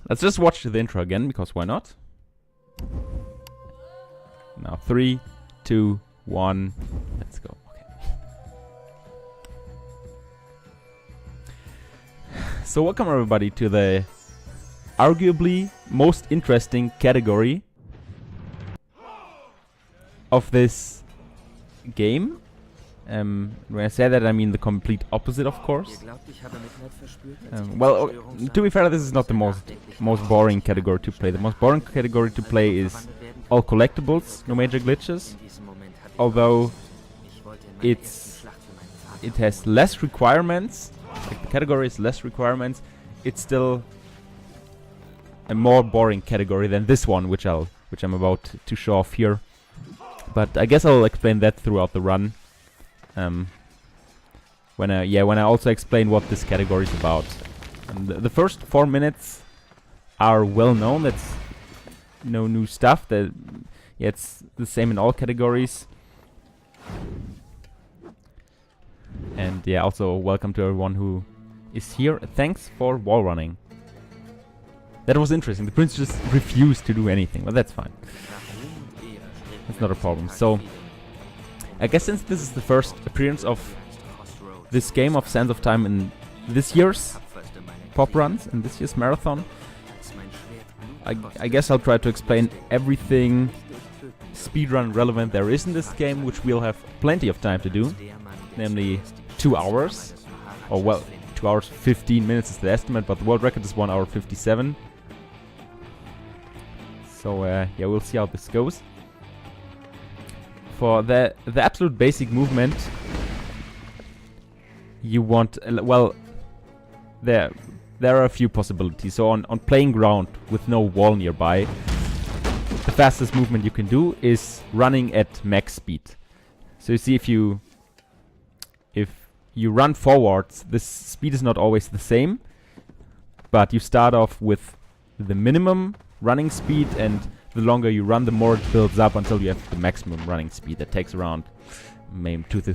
Let's just watch the intro again, because why not? Now 3, 2, 1, let's go. Okay. So welcome everybody to the arguably most interesting category of this game. When I say that, I mean the complete opposite, of course. Well, to be fair, this is not the most boring category to play. The most boring category to play is all collectibles, no major glitches. Although it has less requirements, like the category is less requirements, it's still a more boring category than this one, which I'm about to show off here. But I guess I'll explain that throughout the run. When I also explain what this category is about. And the first 4 minutes are well known. That's no new stuff. It's the same in all categories. And yeah, also welcome to everyone who is here. Thanks for wall running. That was interesting. The prince just refused to do anything, but that's fine. That's not a problem. So I guess since this is the first appearance of this game of Sands of Time in this year's PoPRuns, in this year's marathon, I guess I'll try to explain everything speedrun relevant there is in this game, which we'll have plenty of time to do, namely 2 hours, or well, 2 hours 15 minutes is the estimate, but the world record is 1 hour 57. So yeah, we'll see how this goes. For the absolute basic movement, you want, well, there are a few possibilities. So on playing ground with no wall nearby, the fastest movement you can do is running at max speed. So you see, if you run forwards, this speed is not always the same, but you start off with the minimum running speed, and the longer you run, the more it builds up until you have the maximum running speed. That takes around maybe 2 to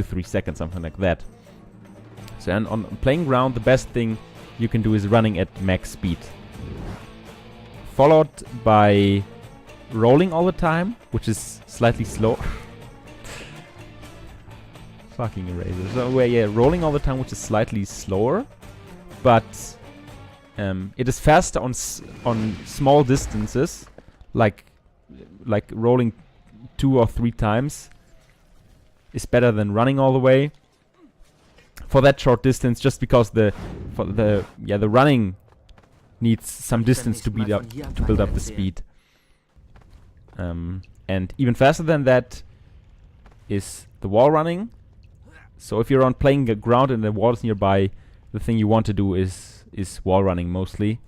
3 seconds, something like that. So on playing ground, the best thing you can do is running at max speed, followed by rolling all the time, which is slightly slow. Fucking eraser. So yeah, rolling all the time, which is slightly slower, but it is faster on small distances. Like rolling 2 or 3 times is better than running all the way for that short distance, just because the running needs some distance to build up the speed. And even faster than that is the wall running. So if you're on playing the ground and the wall is nearby, the thing you want to do is wall running mostly.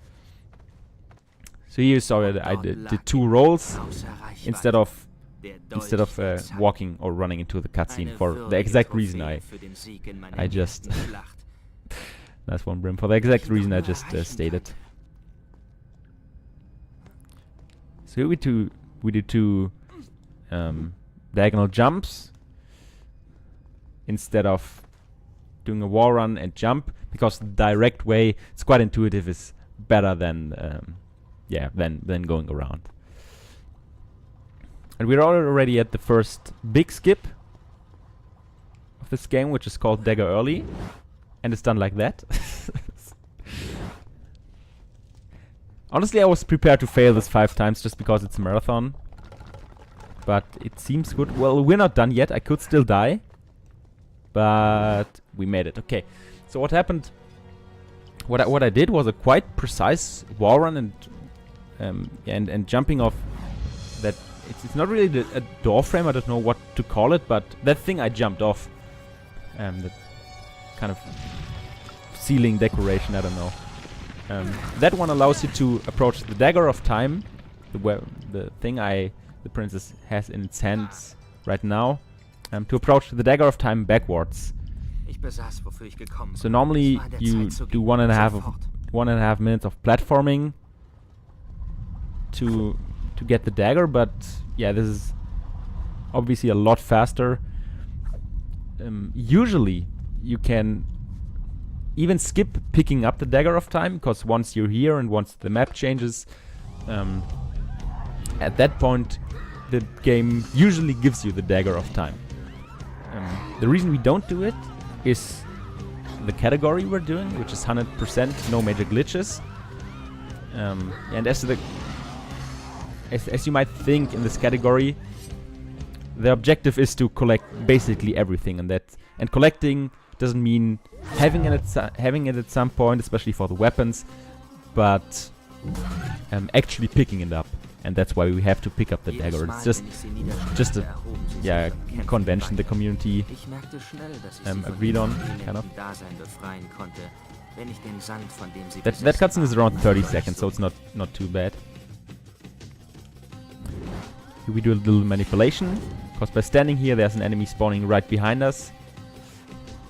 So here you saw that I did 2 rolls instead of walking or running into the cutscene, for the exact reason I just nice one, Brim, for the exact reason I just stated. So here we did 2 diagonal jumps instead of doing a wall run and jump, because the direct way, it's quite intuitive, is better than than going around. And we're already at the first big skip of this game, which is called Dagger Early, and it's done like that. Honestly, I was prepared to fail this 5 times just because it's a marathon, but it seems good. Well, we're not done yet. I could still die, but we made it. Okay, so what happened? What I did was a quite precise wall run and jumping off that. It's not really a door frame. I don't know what to call it, but that thing I jumped off, that kind of ceiling decoration. I don't know. That one allows you to approach the Dagger of Time, the thing the princess has in its hands right now, to approach the Dagger of Time backwards. So normally you do 1.5 minutes of platforming to get the dagger, but yeah, this is obviously a lot faster. Usually you can even skip picking up the Dagger of Time, because once you're here and once the map changes, at that point the game usually gives you the Dagger of Time. The reason we don't do it is the category we're doing, which is 100%, no major glitches. And as you might think, in this category, the objective is to collect basically everything, and collecting doesn't mean having it at some point, especially for the weapons, but actually picking it up, and that's why we have to pick up the dagger. It's just a convention the community agreed on, kind of. That cutscene is around 30 seconds, so it's not too bad. Here we do a little manipulation, because by standing here there's an enemy spawning right behind us.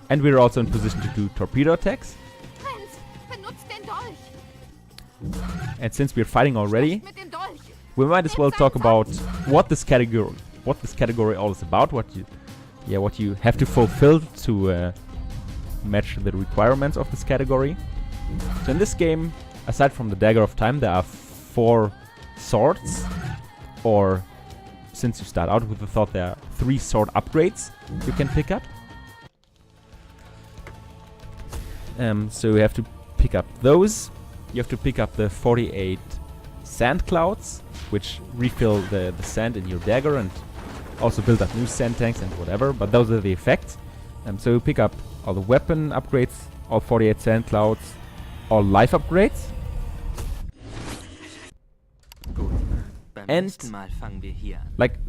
And we're also in position to do torpedo attacks. And since we're fighting already, we might as well talk about what this category all is about, what you have to fulfill to match the requirements of this category. So in this game, aside from the Dagger of Time, there are 4 swords, or since you start out with the thought, there are 3 sword upgrades you can pick up. So you have to pick up those. You have to pick up the 48 sand clouds, which refill the sand in your dagger and also build up new sand tanks and whatever, but those are the effects. So you pick up all the weapon upgrades, all 48 sand clouds, all life upgrades. And like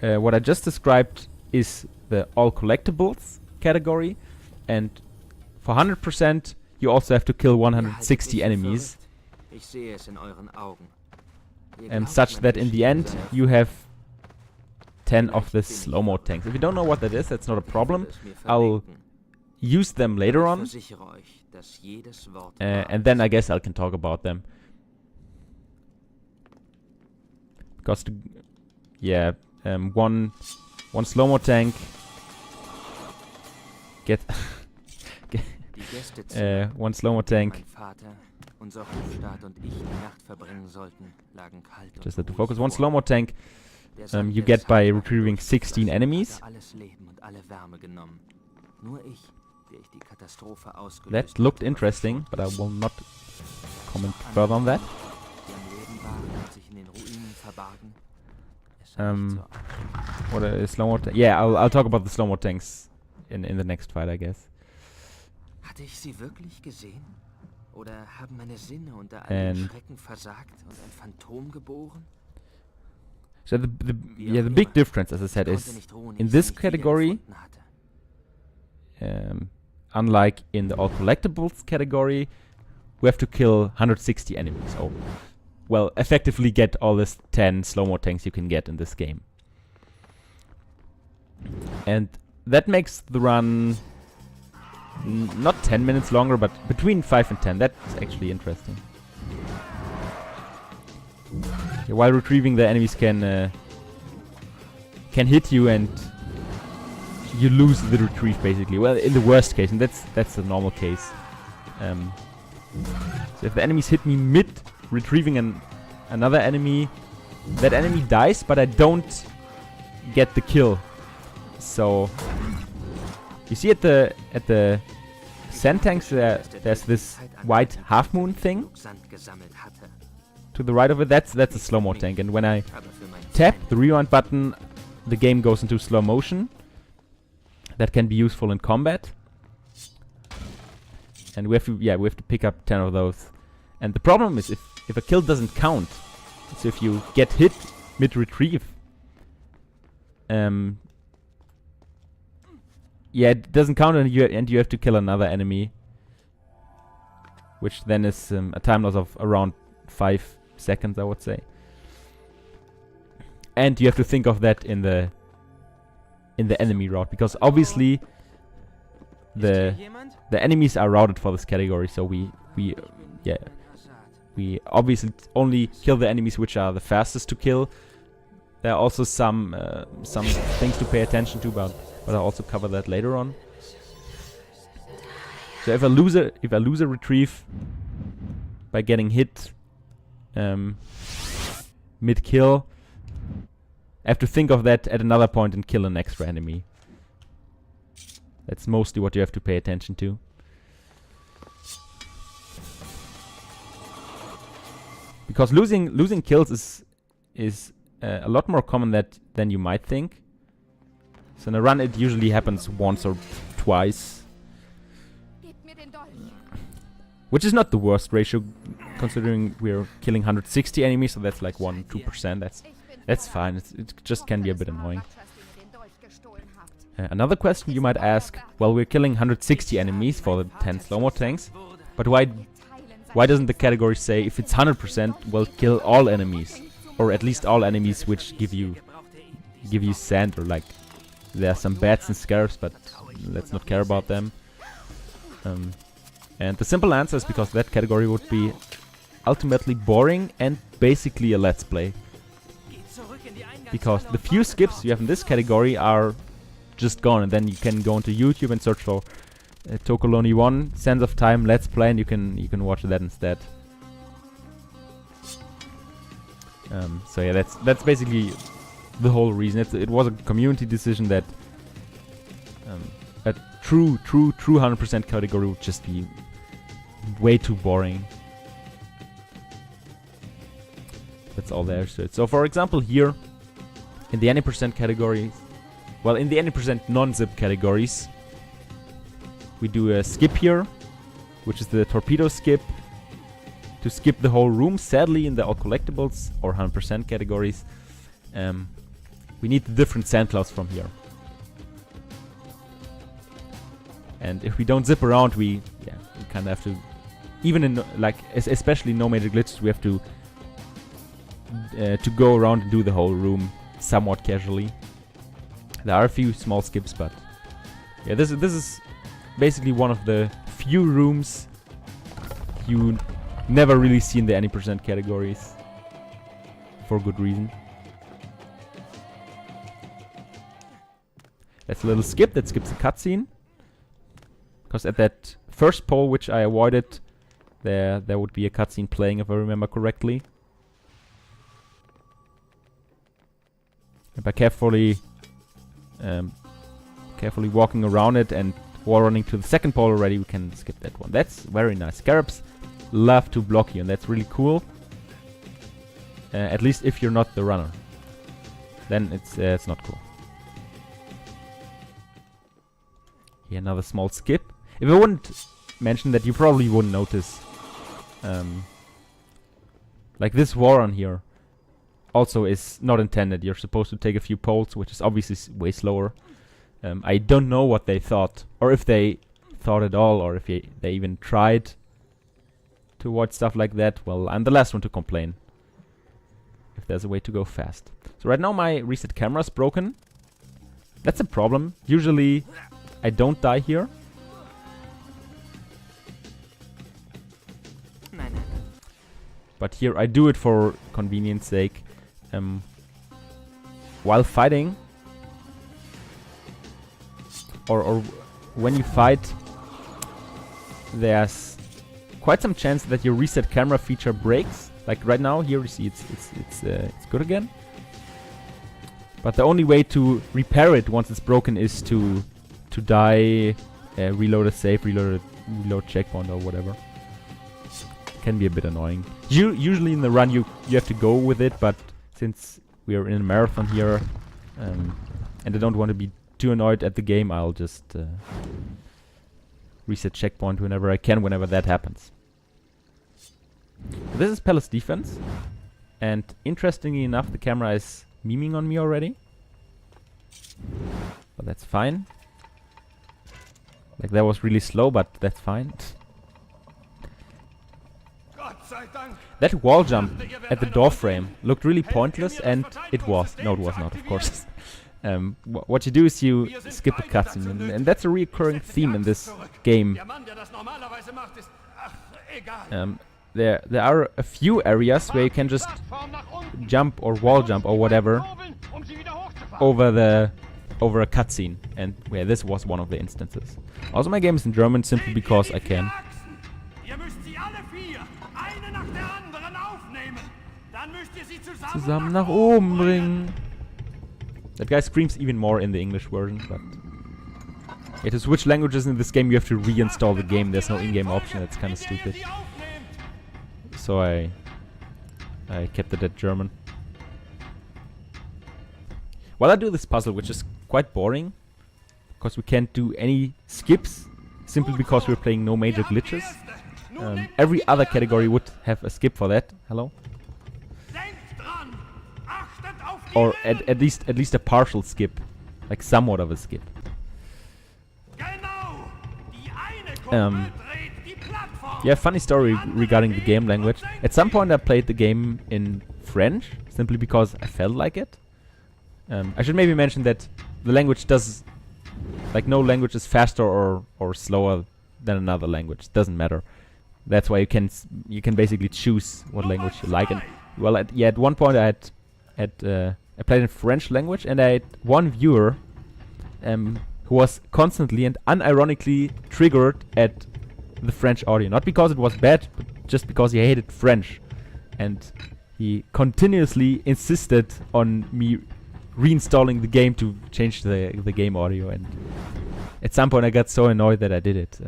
what I just described is the all collectibles category, and for 100% you also have to kill 160 enemies, such that in the end you have 10 of the slow-mo tanks. If you don't know what that is, that's not a problem. I'll use them later on, and then I guess I can talk about them. Because one slow-mo tank one slow-mo tank. Just have to focus. One slow-mo tank you get by retrieving 16 enemies. That looked interesting, but I will not comment further on that. What a slow-mo tank? Yeah, I'll talk about the slow-mo tanks in the next fight, I guess. Hatte ich sie wirklich gesehen? Oder haben meine Sinne unter all dem Schrecken versagt und ein Phantom geboren? So the big difference, as I said, is in this category, unlike in the all collectibles category, we have to kill 160 enemies. Oh, well, effectively get all this 10 slow-mo tanks you can get in this game. And that makes the run not 10 minutes longer, but between 5 and 10. That's actually interesting. While retrieving, the enemies can hit you and you lose the retrieve, basically. Well, in the worst case, and that's the normal case. So if the enemies hit me mid retrieving another enemy, that enemy dies, but I don't get the kill. So you see at the sand tanks there's this white half moon thing to the right of it. That's a slow-mo tank, and when I tap the rewind button, the game goes into slow motion. That can be useful in combat, and we have to pick up 10 of those. And the problem is if a kill doesn't count, so if you get hit mid retrieve, it doesn't count, and you have to kill another enemy, which then is a time loss of around 5 seconds, I would say. And you have to think of that in the enemy route, because obviously the enemies are routed for this category, so we obviously only kill the enemies which are the fastest to kill. There are also some things to pay attention to, but I'll also cover that later on. So if I lose a retrieve by getting hit mid-kill, I have to think of that at another point and kill an extra enemy. That's mostly what you have to pay attention to. Because losing kills is a lot more common than you might think. So in a run it usually happens once or twice. Which is not the worst ratio, considering we're killing 160 enemies, so that's like 1-2%. That's fine. It just can be a bit annoying. Another question you might ask: well, we're killing 160 enemies for the 10 slow-mo tanks, but why doesn't the category say if it's 100%, well, kill all enemies, or at least all enemies which give you sand, or like there are some bats and scarabs, but let's not care about them. And the simple answer is because that category would be ultimately boring and basically a let's play. Because the few skips you have in this category are just gone, and then you can go onto YouTube and search for tocaloni1 Sands of Time let's play, and you can watch that instead. So yeah, that's basically the whole reason. It was a community decision that a true 100% category would just be way too boring. That's all there is to it. So for example here, in the any percent categories, well, in the any percent non-zip categories, we do a skip here, which is the torpedo skip, to skip the whole room. Sadly, in the all collectibles or 100% categories, we need the different sand clouds from here. And if we don't zip around, we kind of have to, even in like especially no major glitches, we have to go around and do the whole room somewhat casually. There are a few small skips, but yeah, this is basically one of the few rooms you never really see in the any percent categories, for good reason. That's a little skip that skips a cutscene, because at that first pole which I avoided, there would be a cutscene playing, if I remember correctly. And by carefully walking around it and wall running to the second pole already, we can skip that one. That's very nice. Scarabs love to block you, and that's really cool. At least if you're not the runner, then it's not cool. Here another small skip. If I wouldn't mention that, you probably wouldn't notice. Like this war on here also is not intended. You're supposed to take a few poles, which is obviously way slower. I don't know what they thought, or if they thought at all, or if they even tried to watch stuff like that. Well, I'm the last one to complain if there's a way to go fast. So right now my reset camera is broken. That's a problem. Usually I don't die here. But here I do it for convenience sake. While fighting, or when you fight, there's quite some chance that your reset camera feature breaks. Like right now, here you see it's good again. But the only way to repair it once it's broken is to die, reload a save, reload checkpoint or whatever. Can be a bit annoying. Usually in the run you have to go with it, but since we are in a marathon here, and I don't want to be too annoyed at the game, I'll just reset checkpoint whenever I can, whenever that happens. So this is Palace defense, and interestingly enough, the camera is memeing on me already. But that's fine. Like that was really slow, but that's fine. That wall jump at the door frame looked really pointless, and it was. No, it was not, of course. What you do is you skip a cutscene, and that's a recurring theme in this game. There are a few areas where you can just jump or wall jump or whatever over over a cutscene, and yeah, this was one of the instances. Also, my game is in German simply because I can. Zusammen nach oben bringen. That guy screams even more in the English version, but yeah, to switch languages in this game you have to reinstall the game. There's no in-game option. That's kind of stupid. So I kept it at German. While I do this puzzle, which is quite boring, because we can't do any skips, simply because we're playing no major glitches. Every other category would have a skip for that. Hello? Or at least a partial skip, like somewhat of a skip. Yeah, funny story regarding the game language. At some point I played the game in French, simply because I felt like it. I should maybe mention that the language does, like, no language is faster or slower than another language. Doesn't matter. That's why you can basically choose what language you like. And well, at one point I played in French language, and I had one viewer who was constantly and unironically triggered at the French audio. Not because it was bad, but just because he hated French. And he continuously insisted on me reinstalling the game to change the game audio. And at some point I got so annoyed that I did it.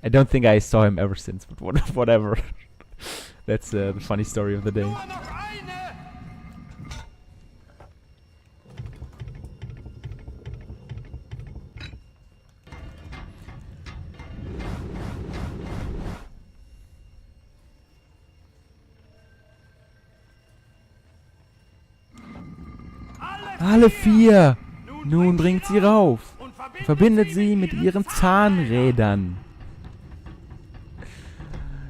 I don't think I saw him ever since, but whatever. That's the funny story of the day. Alle vier! Nun bringt sie rauf. Verbindet sie mit ihren Zahnrädern.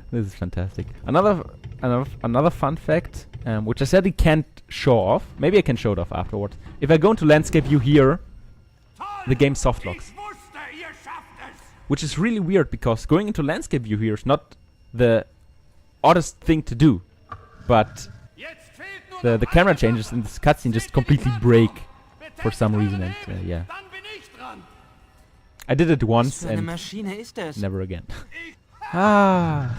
This is fantastic. Another fun fact, which I sadly can't show off. Maybe I can show it off afterwards. If I go into landscape view here, the game softlocks. Which is really weird, because going into landscape view here is not the oddest thing to do. But the camera changes in this cutscene just completely break for some reason, and yeah. I did it once and never again. Ah.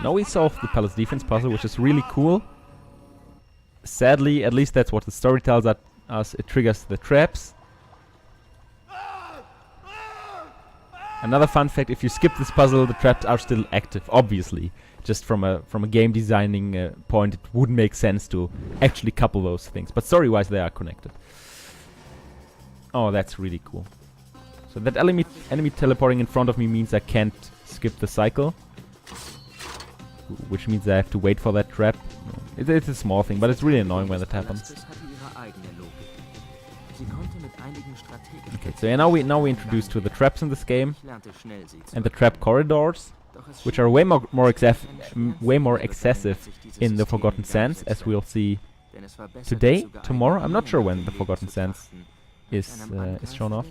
Now we solved the palace defense puzzle, which is really cool. Sadly, at least that's what the story tells us, it triggers the traps. Another fun fact, if you skip this puzzle, the traps are still active, obviously. Just from a game designing point, it wouldn't make sense to actually couple those things. But story-wise, they are connected. Oh, that's really cool. So that enemy teleporting in front of me means I can't skip the cycle. Which means I have to wait for that trap. It's a small thing, but it's really annoying when that happens. Okay, so yeah, now we introduced to the traps in this game, and the trap corridors, which are way more excessive in the Forgotten Sands, as we'll see today, tomorrow. I'm not sure when the Forgotten Sands is shown off.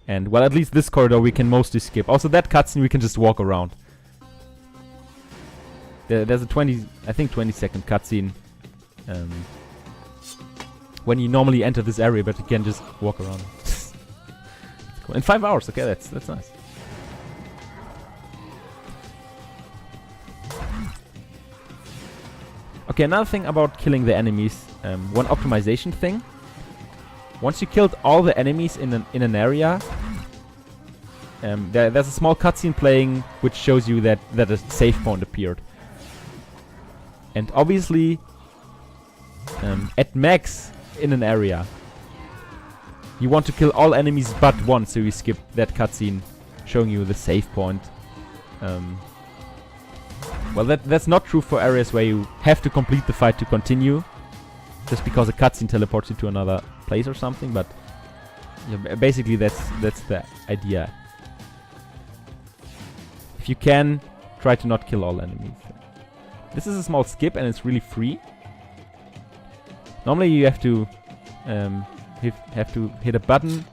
And well, at least this corridor we can mostly skip. Also, that cutscene we can just walk around. There's a 20-second cutscene. When you normally enter this area, but you can just walk around. Cool. In 5 hours, okay, that's nice. Okay, another thing about killing the enemies, one optimization thing. Once you killed all the enemies in an area, there's a small cutscene playing which shows you that a save point appeared. And obviously, at max in an area, you want to kill all enemies but one, so you skip that cutscene showing you the save point. Well, that's not true for areas where you have to complete the fight to continue, just because a cutscene teleports you to another place or something. But yeah, basically that's the idea. If you can, try to not kill all enemies. This is a small skip and it's really free. Normally you have to hit a button,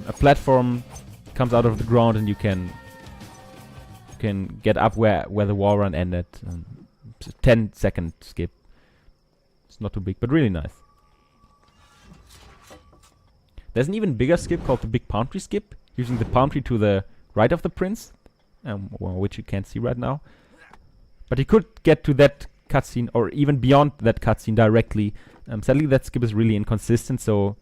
a platform comes out of the ground and you can get up where the wall run ended. 10-second skip. It's not too big, but really nice. There's an even bigger skip called the big palm tree skip, using the palm tree to the right of the prince, which you can't see right now. But you could get to that cutscene, or even beyond that cutscene directly. Sadly, that skip is really inconsistent, so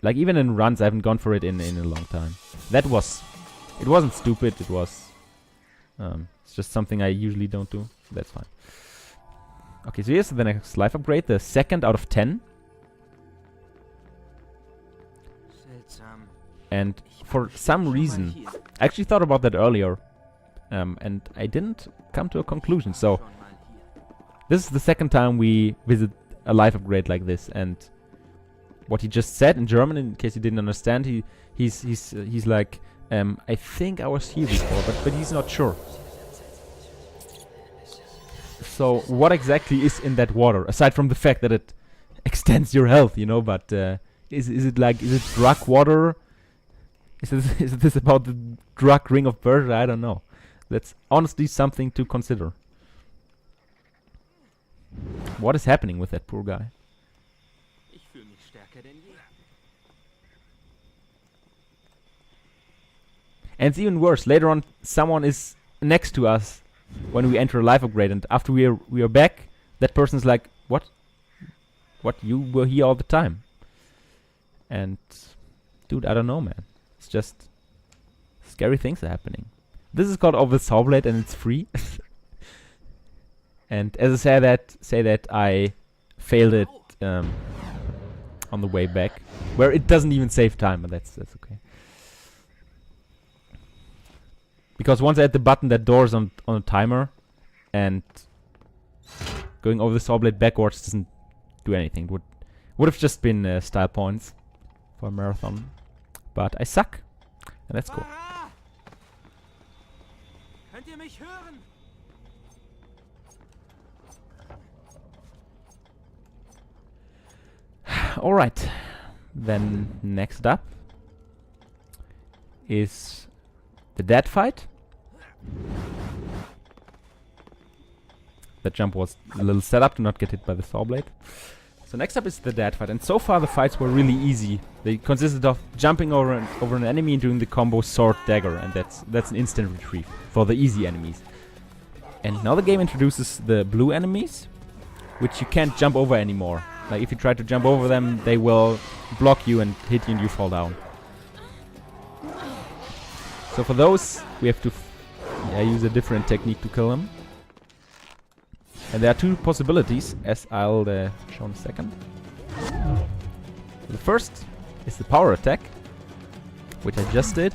like even in runs, I haven't gone for it in a long time. It wasn't stupid. It was, it's just something I usually don't do. That's fine. Okay, so here's the next life upgrade, the 2nd out of 10. And for some reason, I actually thought about that earlier, and I didn't come to a conclusion. So this is the 2nd time we visit a life upgrade like this, and what he just said in German, in case you didn't understand, he's like, I think I was here before, but he's not sure. So what exactly is in that water, aside from the fact that it extends your health, you know? But is it drug water? Is this about the drug ring of Persia? I don't know. That's honestly something to consider. What is happening with that poor guy? And it's even worse. Later on, someone is next to us when we enter a life upgrade, and after we are back, that person's like, "What? You were here all the time?" And dude, I don't know, man. It's just scary things are happening. This is called Over the Saw Blade, and it's free. And as I say that I failed it on the way back, where it doesn't even save time, but that's okay. Because once I hit the button, that door's on a timer, and going over the saw blade backwards doesn't do anything. Would have just been style points for a marathon, but I suck, and that's cool. All right, then next up is the dead fight. That jump was a little set up to not get hit by the saw blade. So next up is the dead fight, and so far the fights were really easy. They consisted of jumping over an enemy and doing the combo sword dagger, and that's an instant retrieve for the easy enemies. And now the game introduces the blue enemies, which you can't jump over anymore. Like if you try to jump over them, they will block you and hit you and you fall down. So for those, we have to use a different technique to kill them. And there are two possibilities, as I'll show in a second. The first is the power attack, which I just did.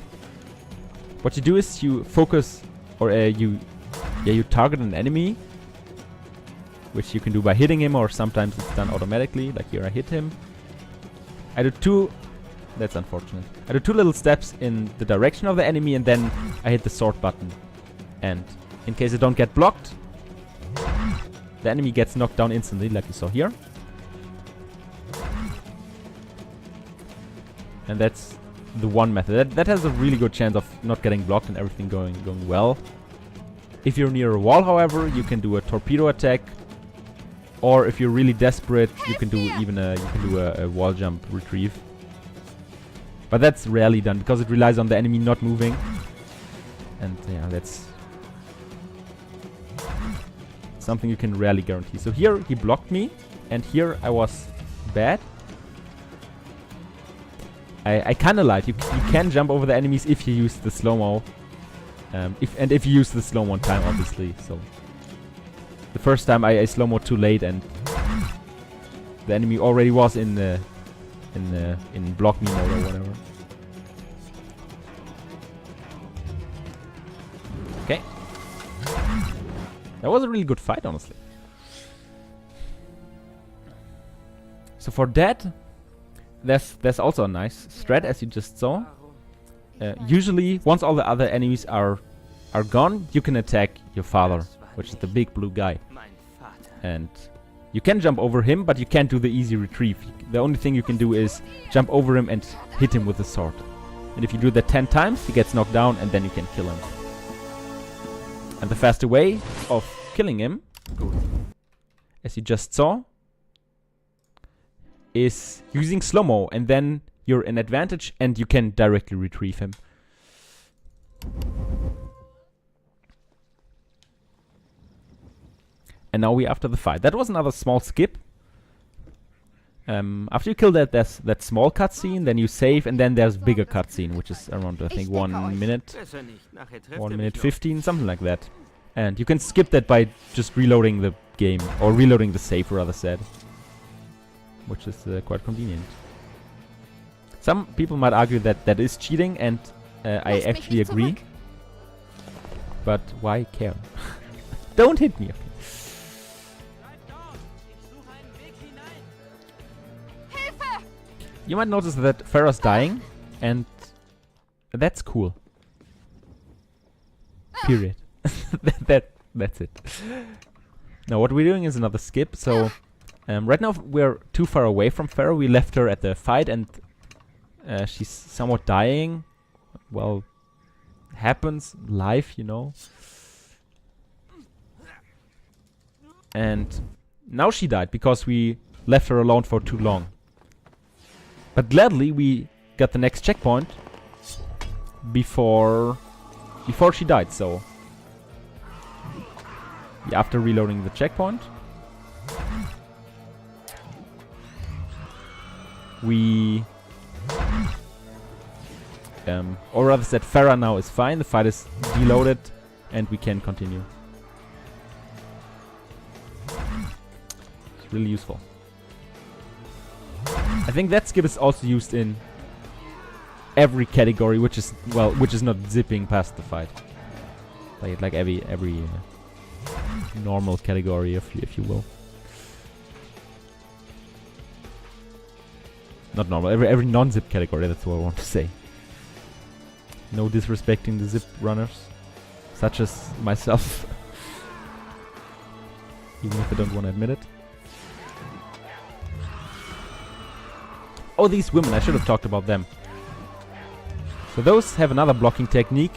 What you do is you focus, or you target an enemy, which you can do by hitting him, or sometimes it's done automatically, like here I hit him. I do two, that's unfortunate. I do two little steps in the direction of the enemy, and then I hit the sword button. And in case I don't get blocked, the enemy gets knocked down instantly, like you saw here. And that's the one method. That has a really good chance of not getting blocked and everything going well. If you're near a wall, however, you can do a torpedo attack. Or if you're really desperate, you can do even a wall jump retrieve. But that's rarely done because it relies on the enemy not moving. And yeah, that's something you can rarely guarantee. So here he blocked me, and here I was bad. I kinda lied. You can jump over the enemies if you use the slow-mo. If you use the slow-mo time, obviously. So the first time I slow-mo too late, and the enemy already was in block me mode or whatever. Okay. That was a really good fight, honestly. So for that, there's also a nice strat, as you just saw. Usually, once all the other enemies are gone, you can attack your father, which is the big blue guy. And you can jump over him, but you can't do the easy retrieve. The only thing you can do is jump over him and hit him with the sword. And if you do that 10 times, he gets knocked down and then you can kill him. And the faster way of killing him, as you just saw, is using slow-mo, and then you're in advantage and you can directly retrieve him. And now we're after the fight. That was another small skip. After you kill that, there's that small cutscene, then you save, and then there's bigger cutscene, which is around, I think, 1 minute. 1 minute 15, something like that. And you can skip that by just reloading the game, or reloading the save, rather said. Which is quite convenient. Some people might argue that that is cheating, and I actually agree. But why care? Don't hit me. You might notice that Farah's dying, and that's cool. Period. That's it. Now what we're doing is another skip. So right now we're too far away from Farah. We left her at the fight, and she's somewhat dying. Well, happens, life, you know. And now she died because we left her alone for too long. But gladly we got the next checkpoint before she died, so yeah, after reloading the checkpoint we or rather said Farah now is fine, the fight is deloaded and we can continue. It's really useful. I think that skip is also used in every category, which is not zipping past the fight. Like every normal category, if you will. Not normal, every non-zip category. That's what I want to say. No disrespecting the zip runners, such as myself, even if I don't want to admit it. Oh, these women, I should have talked about them. So those have another blocking technique.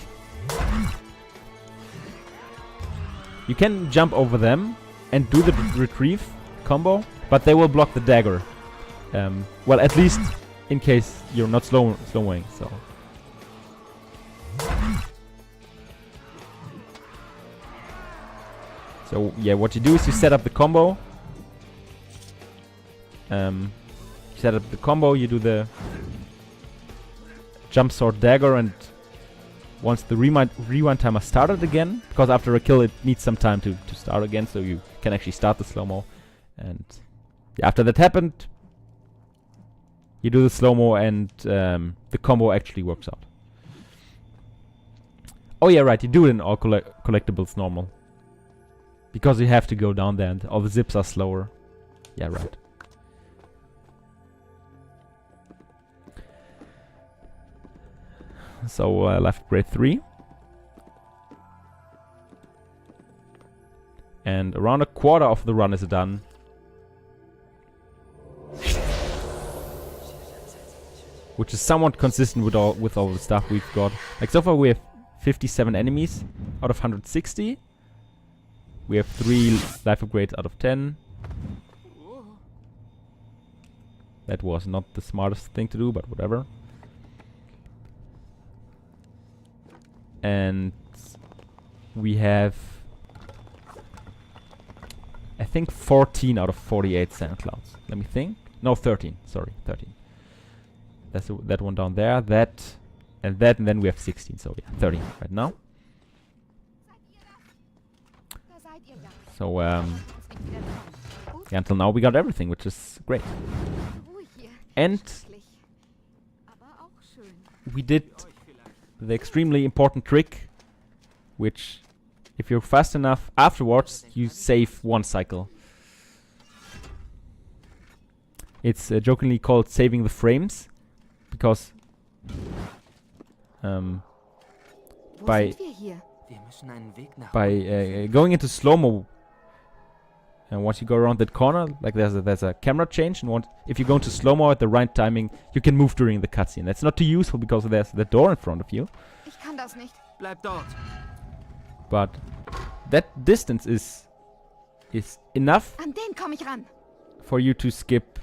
You can jump over them and do the retrieve combo, but they will block the dagger. Well, at least in case you're not slowing, so. So yeah, what you do is you set up the combo. Set up the combo, you do the jump sword dagger, and once the rewind timer started again, because after a kill it needs some time to start again, so you can actually start the slow-mo. And yeah, after that happened, you do the slow-mo and the combo actually works out. Oh yeah, right, you do it in all collectibles normal. Because you have to go down there and all the zips are slower. Yeah, right. So life upgrade 3. And around a quarter of the run is done. Which is somewhat consistent with all the stuff we've got. Like so far we have 57 enemies out of 160. We have 3 life upgrades out of 10. That was not the smartest thing to do, but whatever. And we have, I think, 14 out of 48 sand clouds. Let me think. No, 13. Sorry, 13. That's that one down there. That, and then we have 16. So yeah, 13 right now. So yeah, until now we got everything, which is great. And we did the extremely important trick, which, if you're fast enough afterwards, you save 1 cycle. It's jokingly called saving the frames, because by going into slow-mo And once you go around that corner, like there's a camera change, and if you go into slow-mo at the right timing, you can move during the cutscene. That's not too useful because there's the door in front of you. Ich kann das nicht. Bleib dort. But that distance is enough An den komm ich ran. for you to skip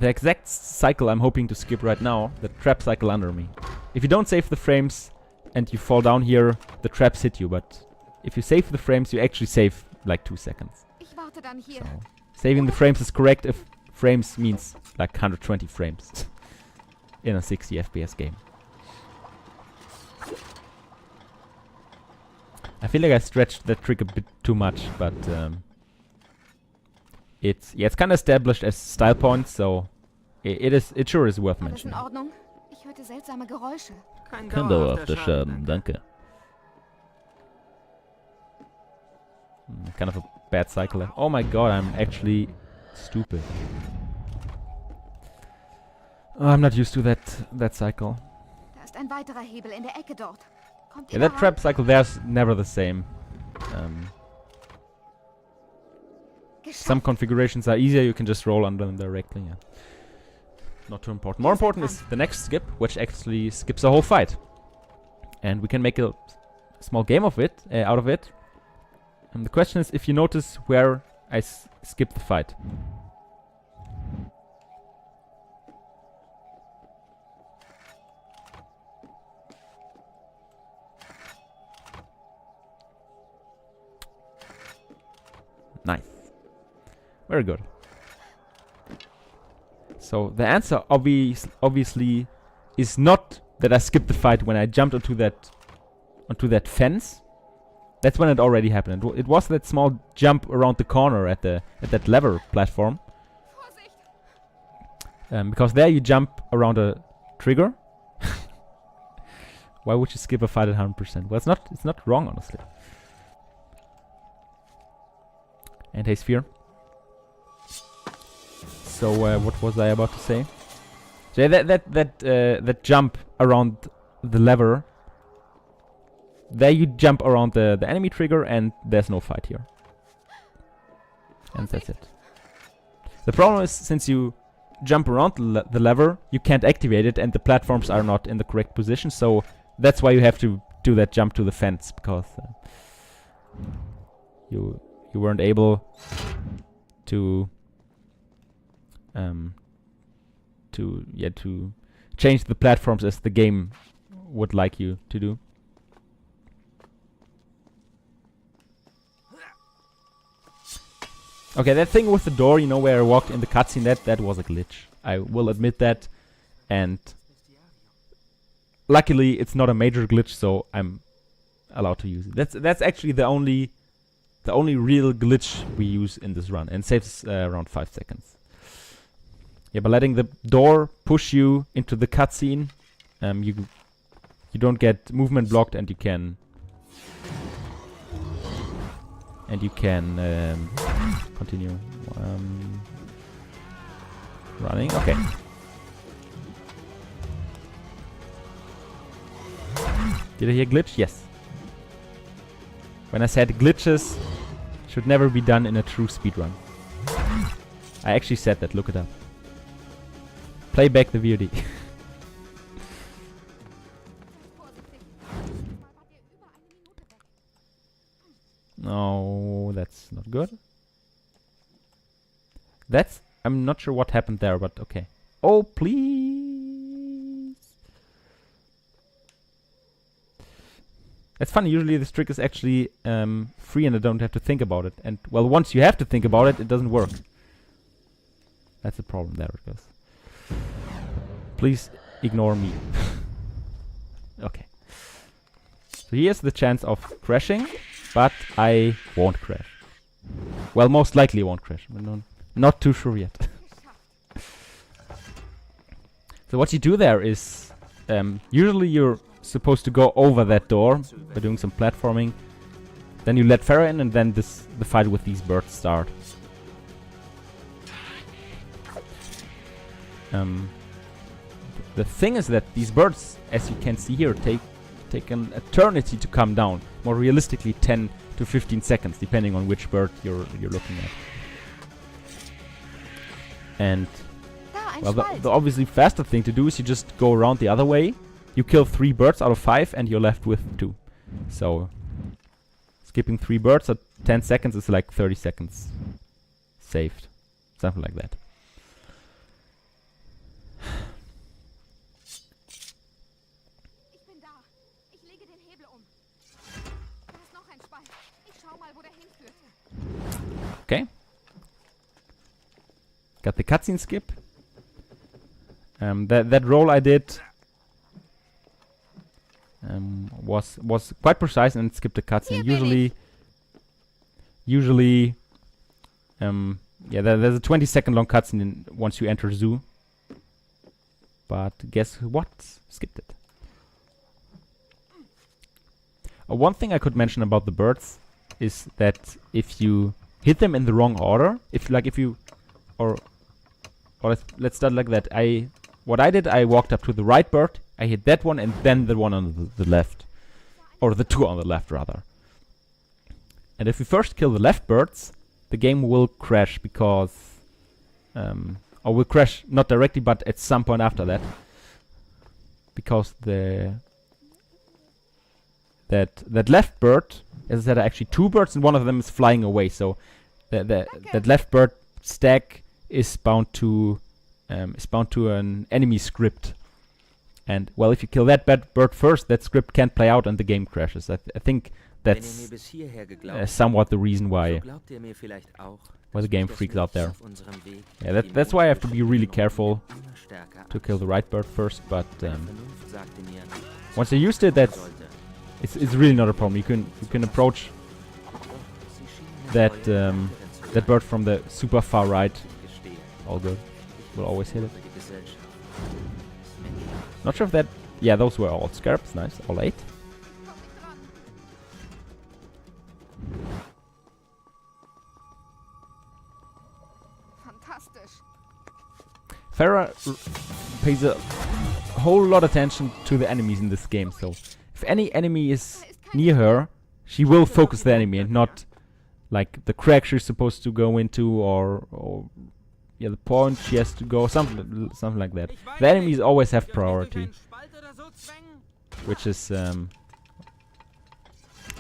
the exact cycle I'm hoping to skip right now, the trap cycle under me. If you don't save the frames and you fall down here, the traps hit you, but if you save the frames, you actually save like 2 seconds. Ich warte dann hier. So, saving the frames is correct if frames means like 120 frames in a 60 FPS game. I feel like I stretched that trick a bit too much, but it's kind of established as style points, so it sure is worth Alles in mentioning. Ordnung? Ich hörte seltsame Geräusche. Kein Kein dauerhafter Schaden, danke. Kind of a bad cycle. Oh my god, I'm actually stupid. Oh, I'm not used to that cycle. Da ist ein weiterer Hebel in der Ecke dort. Kommt Yeah, ihr that da trap cycle there's never the same. ran? Some Geschafft. configurations are easier, you can just roll under them directly. Yeah. Not too important. More important is the next skip, which actually skips the whole fight. And we can make a small game of it, out of it. And the question is if you notice where I skip the fight. Nice. Very good. So the answer obviously is not that I skipped the fight when I jumped onto that fence. That's when it already happened. It was that small jump around the corner at that lever platform. Vorsicht. Because there you jump around a trigger. Why would you skip a fight at 100%? Well, it's not wrong, honestly. And hey, Sphere. So what was I about to say? So yeah, that jump around the lever. There you jump around the enemy trigger and there's no fight here. And that's it. The problem is, since you jump around the lever, you can't activate it and the platforms are not in the correct position, so that's why you have to do that jump to the fence, because you weren't able to change the platforms as the game would like you to do. Okay, that thing with the door, you know, where I walked in the cutscene, that was a glitch. I will admit that. And luckily, it's not a major glitch, so I'm allowed to use it. That's actually the only real glitch we use in this run, and saves around 5 seconds. Yeah, by letting the door push you into the cutscene, you don't get movement blocked, and you can continue running. Okay. Did I hear glitch? Yes. When I said glitches should never be done in a true speedrun. I actually said that. Look it up. Play back the VOD. No, that's not good. I'm not sure what happened there, but okay. Oh, please. It's funny, usually this trick is actually free and I don't have to think about it. And, well, once you have to think about it, it doesn't work. That's the problem. There it goes. Please ignore me. Okay. So here's the chance of crashing, but I won't crash. Well, most likely won't crash. Not too sure yet. So what you do there is, usually you're supposed to go over that door by doing some platforming. Then you let Farah in, and then the fight with these birds start. The thing is that these birds, as you can see here, take an eternity to come down. More realistically, 10 to 15 seconds, depending on which bird you're looking at. And well, the obviously faster thing to do is you just go around the other way. You kill 3 birds out of 5, and you're left with 2. So skipping 3 birds at 10 seconds is like 30 seconds saved, something like that. Okay. Got the cutscene skip. That roll I did was quite precise and skipped the cutscene. Usually, yeah, there's a 20-second long cutscene once you enter zoo. But guess what? Skipped it. One thing I could mention about the birds is that if you hit them in the wrong order, let's start like that. What I did, I walked up to the right bird, I hit that one, and then the one on the left. Or the 2 on the left, rather. And if you first kill the left birds, the game will crash because... or will crash not directly, but at some point after that. Because that left bird, as I said, are actually 2 birds, and one of them is flying away. So that left bird stack is bound to an enemy script. And well, if you kill that bird first, that script can't play out and the game crashes. I think that's somewhat the reason why the game freaks out there. Yeah, that's why I have to be really careful to kill the right bird first. But once you're used to it, it's really not a problem. You can approach that bird from the super far right. All good. We'll always hit it. Not sure if that... Yeah, those were all scarabs. Nice. All 8. Farah pays a whole lot of attention to the enemies in this game. So if any enemy is near her, she will focus the enemy and not like the crack she's supposed to go into or yeah, the point she has to go, something like that. The enemies always have priority, which is kind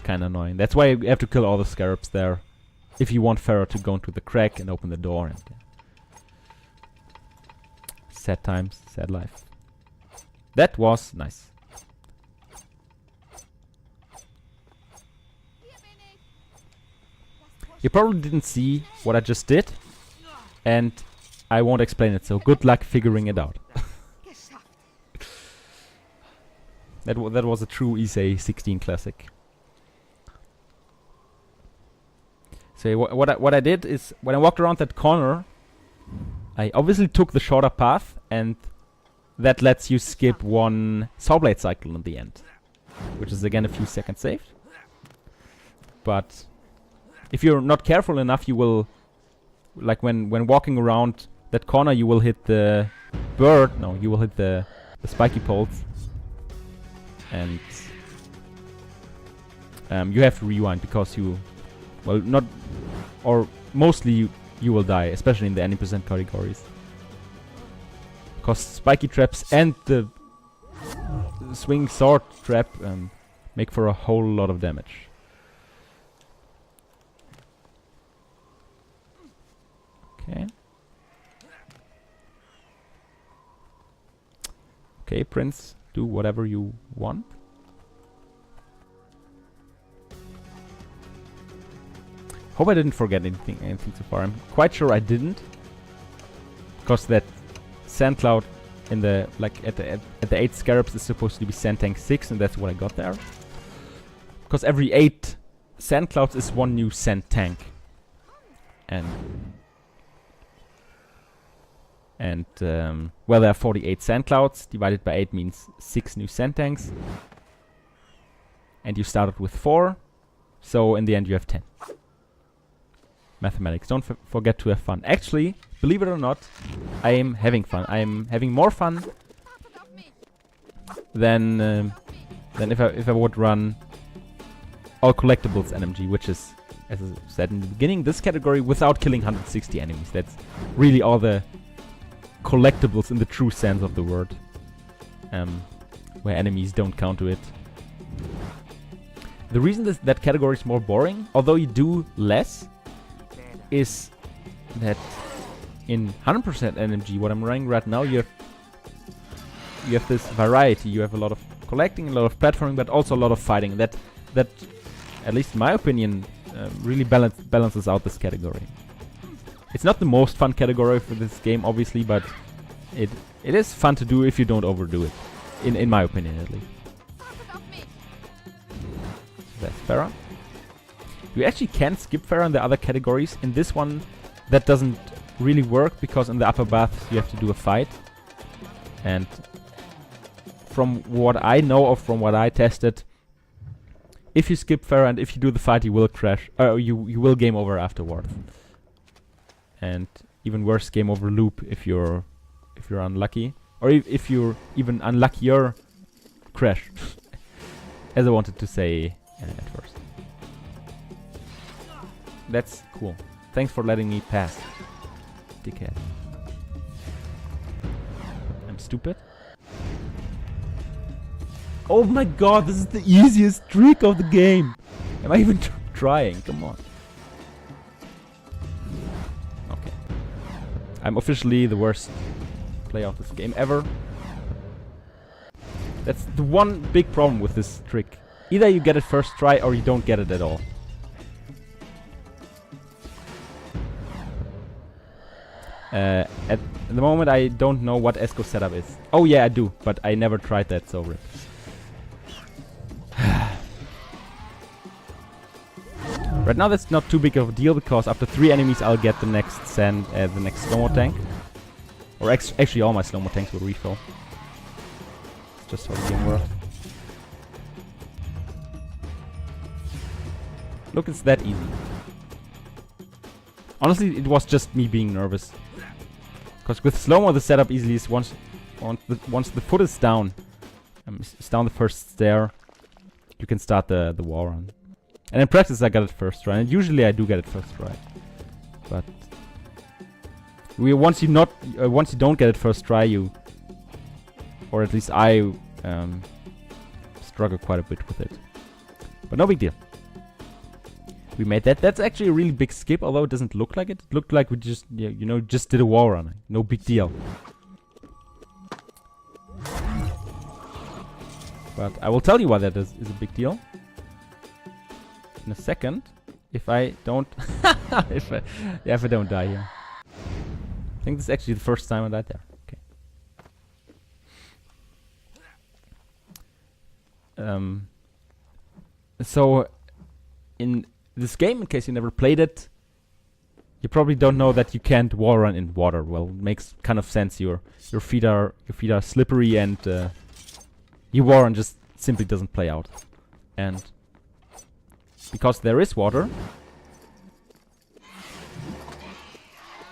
of annoying. That's why you have to kill all the scarabs there, if you want Farah to go into the crack and open the door. And sad times, sad life. That was nice. You probably didn't see what I just did, and I won't explain it, so good luck figuring it out. That was a true Issei 16 classic. So what I did is, when I walked around that corner, I obviously took the shorter path, and that lets you skip one Sawblade cycle in the end, which is again a few seconds saved. But if you're not careful enough, you will, like when walking around that corner, you will hit the bird. No, you will hit the spiky poles, and you have to rewind because you, well, not, or mostly you will die, especially in the any percent categories, because spiky traps and the swing sword trap make for a whole lot of damage. Okay. Okay, Prince, do whatever you want. Hope I didn't forget anything so far. I'm quite sure I didn't, because that sand cloud in the at the 8 scarabs is supposed to be sand tank 6, and that's what I got there. Because every 8 sand clouds is 1 new sand tank, and well, there are 48 sand clouds. Divided by 8 means 6 new sand tanks, and you started with 4, so in the end you have 10. Mathematics. Don't forget to have fun. Actually, believe it or not, I am having fun. I am having more fun than than if I would run all collectibles NMG, which is, as I said in the beginning, this category without killing 160 enemies. That's really all the collectibles in the true sense of the word, where enemies don't count to it. The reason that category is more boring, although you do less, is that in 100% NMG, what I'm running right now, you have this variety. You have a lot of collecting, a lot of platforming, but also a lot of fighting. That at least in my opinion, really balances out this category. It's not the most fun category for this game, obviously, but it is fun to do if you don't overdo it. In my opinion, at least. That's Farah. You actually can skip Farah in the other categories. In this one, that doesn't really work because in the upper baths you have to do a fight. And from what I know or from what I tested, if you skip Farah and if you do the fight, you will crash. You will game over afterwards. And even worse, game over loop if you're unlucky, or if you're even unluckier, crash. As I wanted to say at first. That's cool. Thanks for letting me pass, dickhead. I'm stupid. Oh my god, this is the easiest trick of the game. Am I even trying? Come on. Okay. I'm officially the worst player of this game ever. That's the one big problem with this trick. Either you get it first try or you don't get it at all. At the moment I don't know what Esco setup is. Oh yeah, I do, but I never tried that, so rip. Right now that's not too big of a deal because after 3 enemies I'll get the next the next slow-mo tank. Or actually all my slow-mo tanks will refill. It's just how the game works. Look, it's that easy. Honestly, it was just me being nervous. Because with slow-mo the setup easily is once the foot is down, it's down the first stair, you can start the wall run. And in practice I got it first try, and usually I do get it first try. But once you don't get it first try, or at least I struggle quite a bit with it. But no big deal. We made that. That's actually a really big skip, although it doesn't look like it. It looked like we just, just did a wall run. No big deal. But I will tell you why that is a big deal in a second. If I don't, if I don't die here. I think this is actually the first time I died there. Okay. So in this game, in case you never played it, you probably don't know that you can't wall run in water. Well, it makes kind of sense. Your feet are slippery, and your wall run just simply doesn't play out. And because there is water,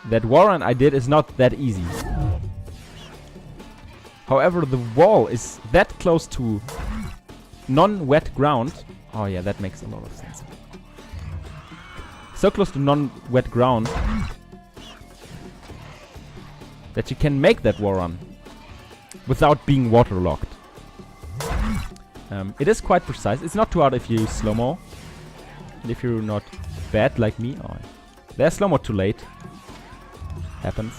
that wall run I did is not that easy. However, the wall is that close to non-wet ground. Oh yeah, that makes a lot of sense. So close to non-wet ground that you can make that wall run without being waterlogged. It is quite precise. It's not too hard if you slow-mo. And if you're not bad like me. Oh, there's slow-mo too late. Happens.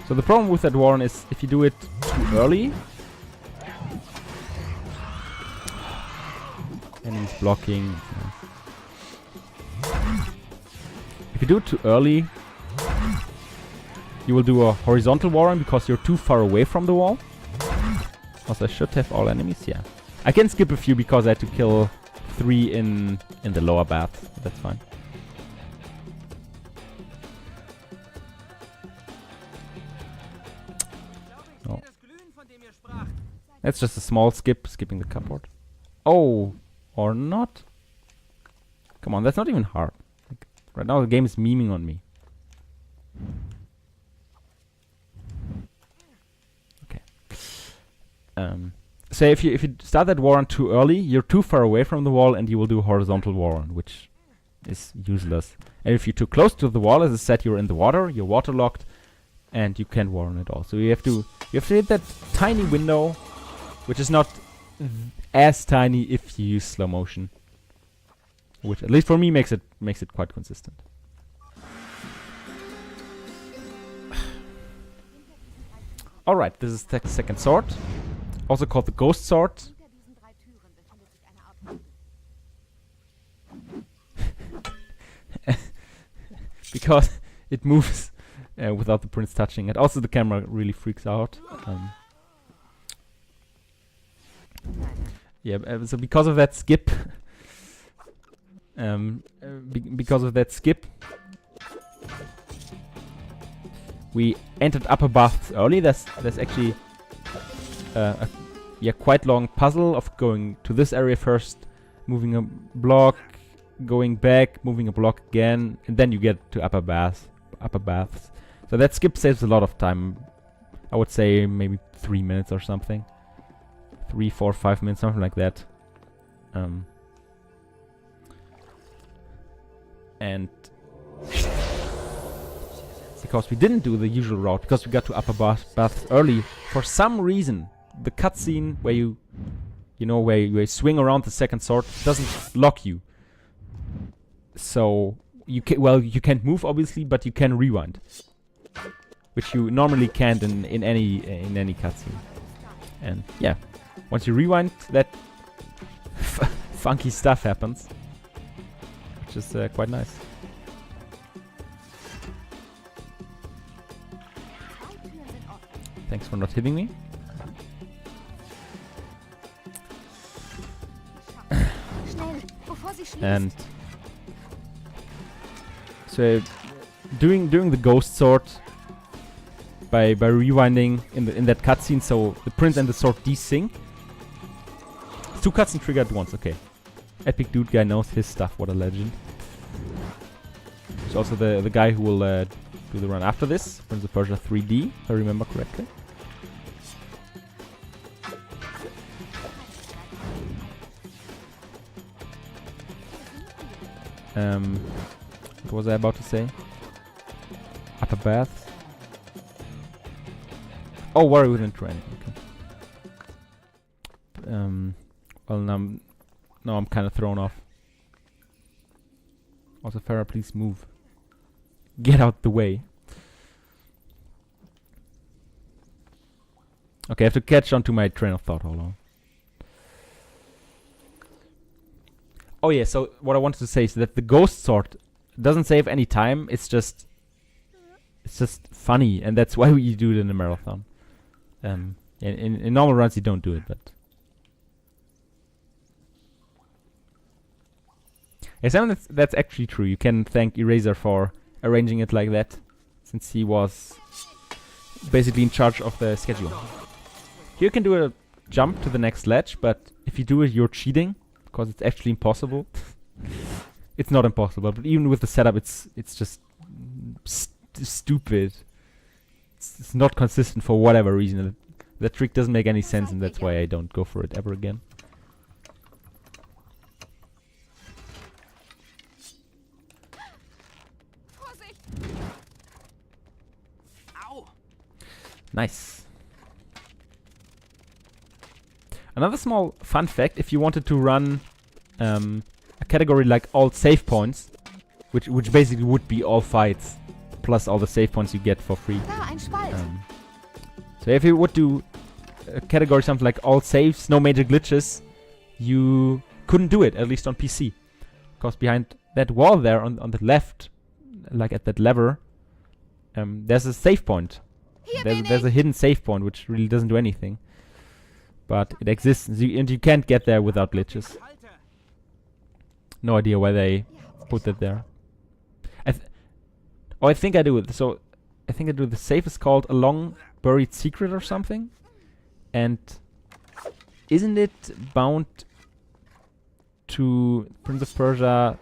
So the problem with that wall run is if you do it too early. Enemies blocking. If you do it too early, you will do a horizontal wall run because you're too far away from the wall. Also, I should have all enemies. Yeah, I can skip a few because I had to kill 3 in the lower bath. That's fine. Oh, that's just a small skip, skipping the cupboard. Oh. Or not? Come on, that's not even hard. Like, right now the game is memeing on me. So if you start that war run too early, you're too far away from the wall, and you will do a horizontal war run, which is useless. And if you're too close to the wall, as I said, you're in the water, you're waterlogged, and you can't war run at all. So you have to hit that tiny window, which is not as tiny if you use slow motion, which at least for me makes it quite consistent. All right, this is the second sword, also called the ghost sword. Because it moves without the prince touching it. Also, the camera really freaks out. Yeah, so because of that skip, we entered upper baths early. There's actually a quite long puzzle of going to this area first, moving a block, going back, moving a block again, and then you get to upper baths. So that skip saves a lot of time. I would say maybe 3 minutes or something. 3, 4, 5 minutes, something like that. And because we didn't do the usual route, because we got to upper baths early, for some reason, the cutscene where you swing around the second sword doesn't lock you. So you can't move obviously, but you can rewind, which you normally can't in any cutscene. And yeah, once you rewind, that funky stuff happens, which is quite nice. Thanks for not hitting me. And so doing the ghost sword by rewinding in that cutscene, so the prince and the sword desync. Two cutscenes triggered at once. Okay, epic dude guy knows his stuff. What a legend. He's also the guy who will do the run after this, Prince of Persia 3D, if I remember correctly. What was I about to say? Upper baths. Oh, warrior within training. Okay. Well, now I'm kind of thrown off. Also, Farah, please move. Get out the way. Okay, I have to catch on to my train of thought. Hold on. Oh yeah, so what I wanted to say is that the ghost sword doesn't save any time. It's just funny, and that's why we do it in a marathon. In normal runs you don't do it, but yeah, that's actually true. You can thank Eraser for arranging it like that, since he was basically in charge of the schedule. Here you can do a jump to the next ledge, but if you do it, you're cheating, because it's actually impossible. It's not impossible, but even with the setup, it's just stupid. It's not consistent for whatever reason. The trick doesn't make any sense, and that's why I don't go for it ever again. Nice. Another small fun fact: if you wanted to run a category like all save points, which basically would be all fights plus all the save points you get for free. So if you would do a category something like all saves, no major glitches, you couldn't do it, at least on PC, because behind that wall there on the left, like at that lever, there's a save point. There's a hidden save point which really doesn't do anything, but it exists, and you can't get there without glitches. No idea why they put that there. I think I do it. So I think I do the save is called A Long Buried Secret or something, and isn't it bound to Prince of Persia,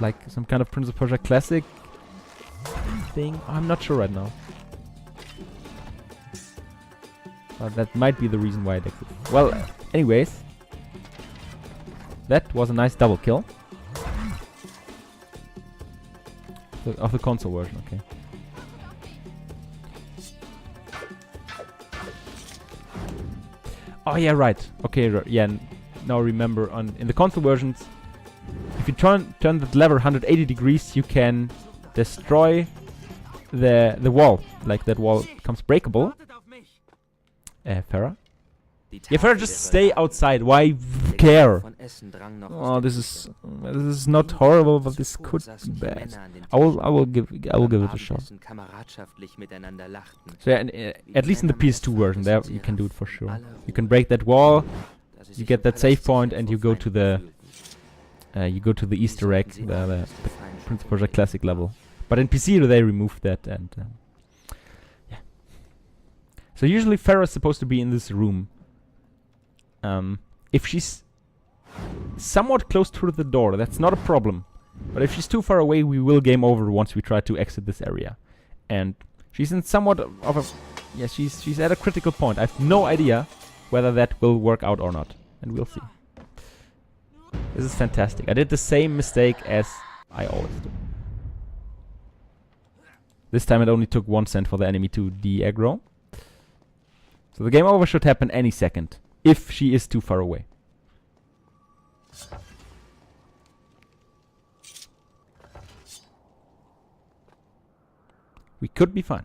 like some kind of Prince of Persia classic thing? I'm not sure right now. That might be the reason why it exists. Well, anyways. That was a nice double kill. Of the console version, okay. Oh yeah, right. Okay, yeah. Now remember, in the console versions, if you turn the lever 180 degrees, you can destroy the wall. Like that wall becomes breakable. Farah? Yeah, Farah, just stay outside. Why care? Oh, this is not horrible, but this could be bad. I will give it a shot. So yeah, at least in the PS2 version, there you can do it for sure. You can break that wall, you get that save point, and you go to the Easter egg, the Prince of Persia Classic level. But in PC they removed that, and yeah. So usually Farah is supposed to be in this room. If she's somewhat close to the door, that's not a problem. But if she's too far away, we will game over once we try to exit this area. And she's in somewhat of a... Yeah, she's at a critical point. I have no idea whether that will work out or not. And we'll see. This is fantastic. I did the same mistake as I always do. This time it only took 1 cent for the enemy to de-aggro. So the game over should happen any second. If she is too far away. We could be fine.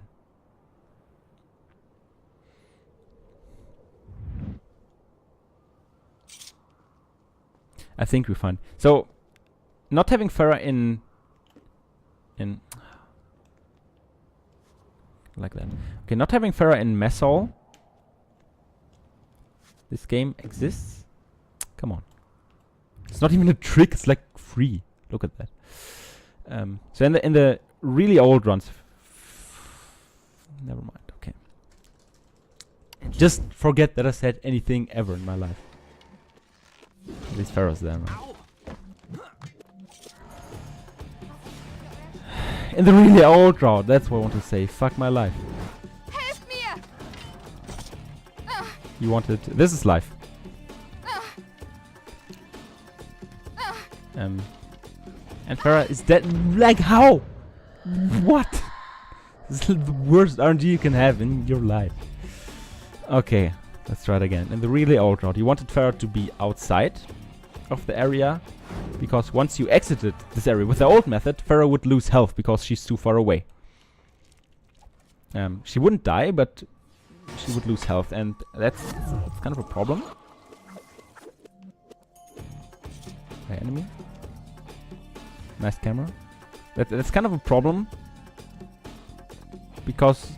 I think we're fine. So, not having Farah in like that. Okay, not having Farah in mess hall. This game exists? Come on. It's not even a trick, it's like free. Look at that. So in the really old runs... Never mind, okay. Just forget that I said anything ever in my life. At least Farah's there, right? In the really old route, that's what I want to say. Fuck my life. You wanted... This is life. And Farah is dead. Like, how? What? This is the worst RNG you can have in your life. Okay, let's try it again. In the really old route, you wanted Farah to be outside of the area, because once you exited this area with the old method, Farah would lose health because she's too far away. She wouldn't die, but she would lose health, and that's kind of a problem. Okay, enemy. Nice camera. That's kind of a problem, because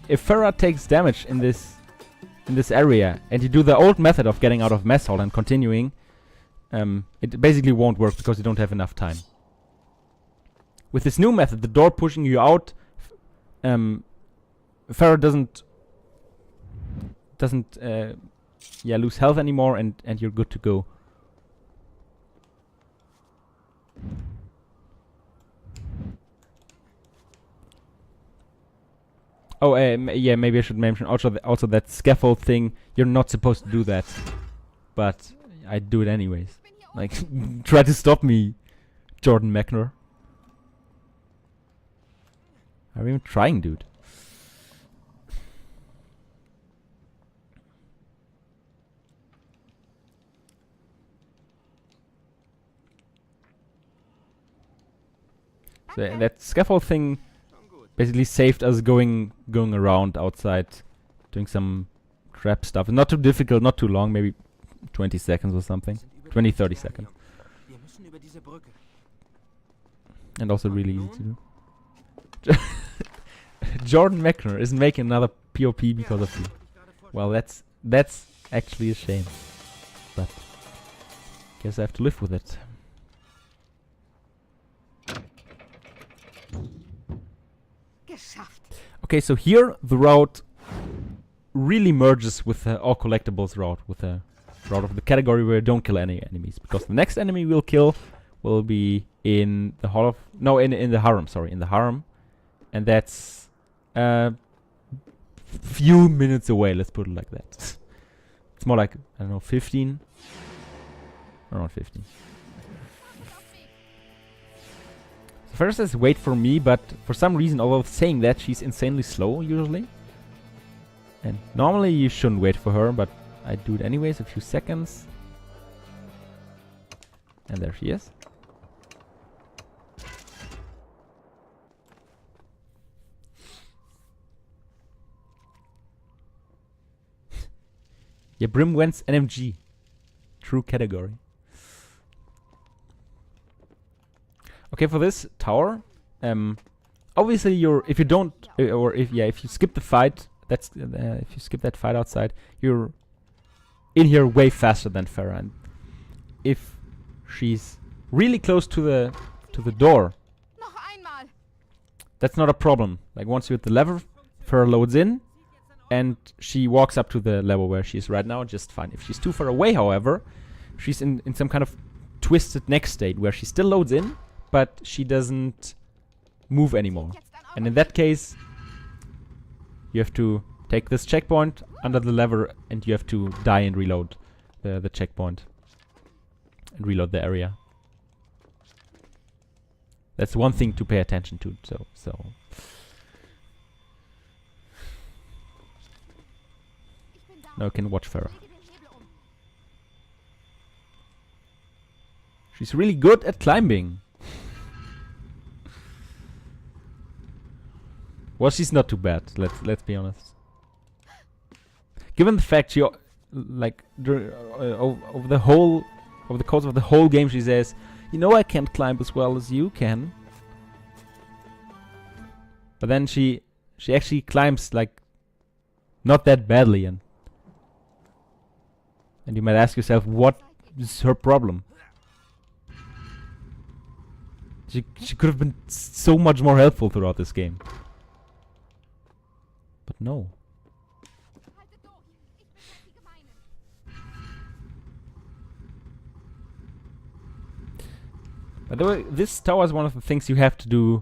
if Farah takes damage in this area, and you do the old method of getting out of mess hall and continuing, it basically won't work because you don't have enough time. With this new method, the door pushing you out, Farah doesn't lose health anymore, and you're good to go. Oh, yeah, maybe I should mention also that scaffold thing. You're not supposed to do that, but I do it anyways. Like, try to stop me, Jordan Mechner. Are we even trying, dude? So that scaffold thing basically saved us going around outside, doing some trap stuff. Not too difficult, not too long, maybe 20 seconds or something. 20-30 seconds. And also really easy to do. Jordan Mechner is making another POP because of you. Well, that's actually a shame. But guess I have to live with it. Okay, so here the route really merges with the all collectibles route, with the route of the category where you don't kill any enemies, because the next enemy we'll kill will be in the hall of in the harem, sorry, in the harem, and that's few minutes away, let's put it like that. It's more like, I don't know, 15? Around 15. So Farah says wait for me, but for some reason, although saying that, she's insanely slow usually. And normally you shouldn't wait for her, but I do it anyways, a few seconds. And there she is. Yeah, Brim wins NMG. True category. Okay, for this tower, obviously if you don't, if you skip the fight, if you skip that fight outside, you're in here way faster than Farah. And if she's really close to the door, that's not a problem. Like once you hit the lever, Farah loads in, and she walks up to the level where she is right now, just fine. If she's too far away, however, she's in some kind of twisted next state where she still loads in, but she doesn't move anymore. And in that case, you have to take this checkpoint under the lever, and you have to die and reload the checkpoint. And reload the area. That's one thing to pay attention to, so. Now you can watch Farah. She's really good at climbing. Well, she's not too bad. Let's be honest. Given the fact she like over the course of the whole game, she says, "You know, I can't climb as well as you can." But then she actually climbs like not that badly, and you might ask yourself, what is her problem? She could have been so much more helpful throughout this game. But no. By the way, this tower is one of the things you have to do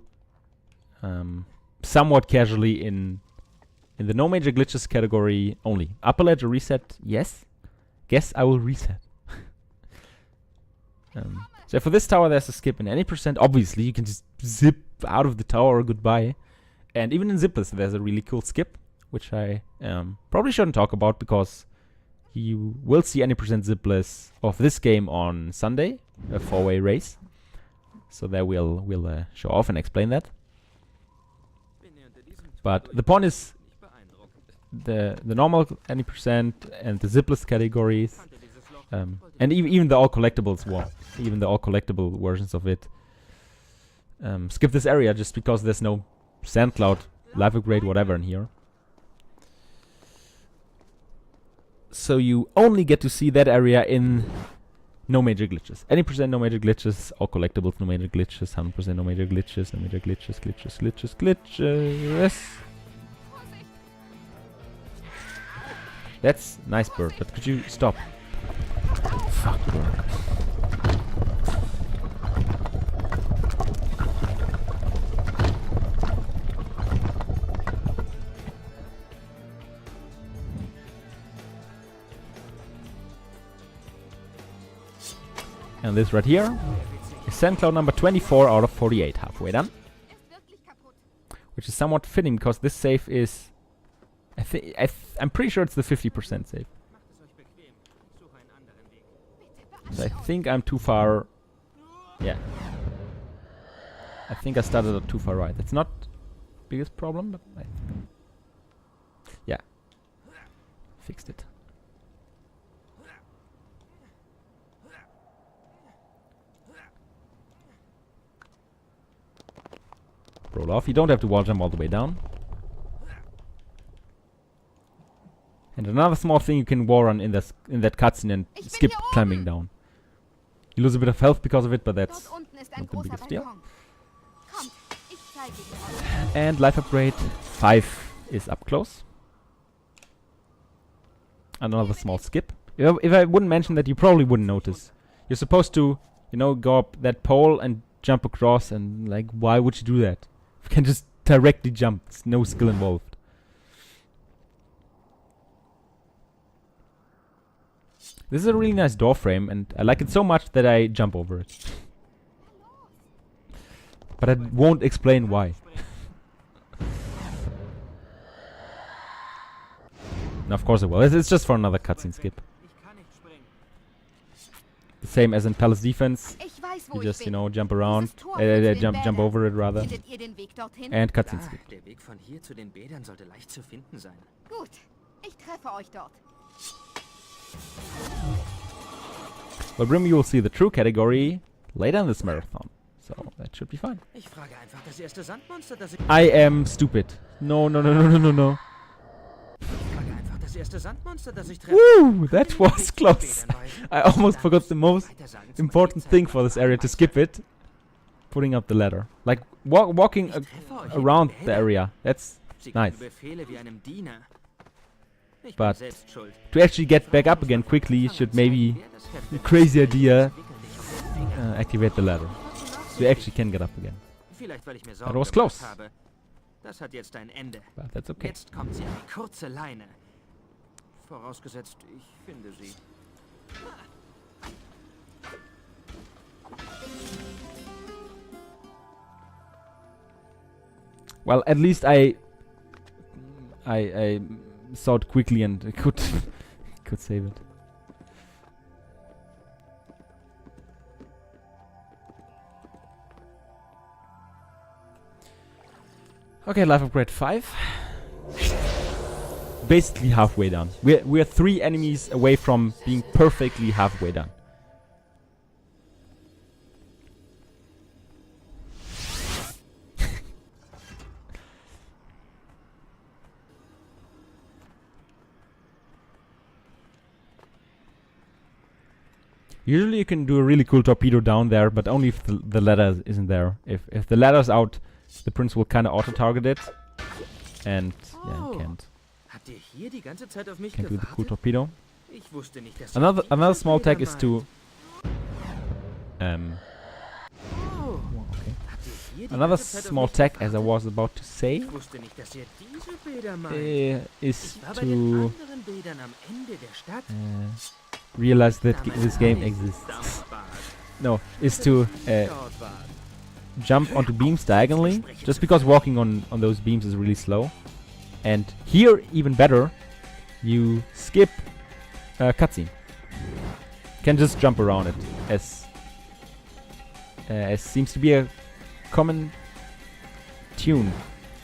somewhat casually in the no major glitches category only. Upper ledge reset, yes. Guess I will reset. So for this tower there's a skip in any percent. Obviously you can just zip out of the tower, goodbye. And even in zipless there's a really cool skip, which I probably shouldn't talk about because you will see any percent zipless of this game on Sunday, a 4-way race. So there we'll show off and explain that. But the point is the normal any percent and the zipless categories, and even the all collectibles one, even the all collectible versions of it, skip this area just because there's no sand cloud, life upgrade, whatever in here. So you only get to see that area in no major glitches. Any percent no major glitches, all collectibles no major glitches, 100% no major glitches, no major glitches, glitches. That's nice, bird, but could you stop? Fuck, bird. And this right here is sand cloud number 24 out of 48, halfway done. Which is somewhat fitting because this save is, I'm pretty sure it's the 50% save. So I think I'm too far. Yeah. I think I started at too far right. It's not biggest problem, but yeah. Fixed it. Roll off. You don't have to wall jump all the way down. And another small thing, you can wall run in that cutscene and skip climbing down. You lose a bit of health because of it, but that's not the biggest deal. And life upgrade 5 is up close. Another small skip. If I wouldn't mention that, you probably wouldn't notice. You're supposed to, you know, go up that pole and jump across, and like, why would you do that? You can just directly jump. There's no skill involved. This is a really nice door frame, and I like it so much that I jump over it. But I won't explain why. No, of course I will. It's just for another cutscene skip. The same as in Palace Defense. You just, you know, jump around. Jump over it, rather. And cutscene skip. Der Weg von hier zu den Bädern sollte leicht zu finden sein. Gut, ich treffe euch dort. But remember, you will see the true category later in this marathon. So, that should be fine. Ich frage einfach das erste Sandmonster, das ich... I am stupid. No. Woo! That was close. I almost forgot the most important thing for this area to skip it. Putting up the ladder. Like, walking around the area. That's nice. But to actually get back up again quickly, you should maybe, a crazy idea, activate the ladder. So you actually can get up again. That was close. Das hat jetzt ein Ende. But that's okay. Jetzt kommt sie an die kurze Leine. Vorausgesetzt, ich finde sie. Well, at least I saw it quickly and could save it. Okay, life upgrade 5. Basically halfway done. We're 3 enemies away from being perfectly halfway done. Usually you can do a really cool torpedo down there, but only if the ladder isn't there. If the ladder's out, the prince will kind of auto-target it. And yeah, you can't do the cool torpedo. Another small tech is to another small tech, as I was about to say, is to realize that this game exists. No, is to jump onto beams diagonally, just because walking on those beams is really slow. And here, even better, you skip a cutscene. You can just jump around it, as seems to be a common tune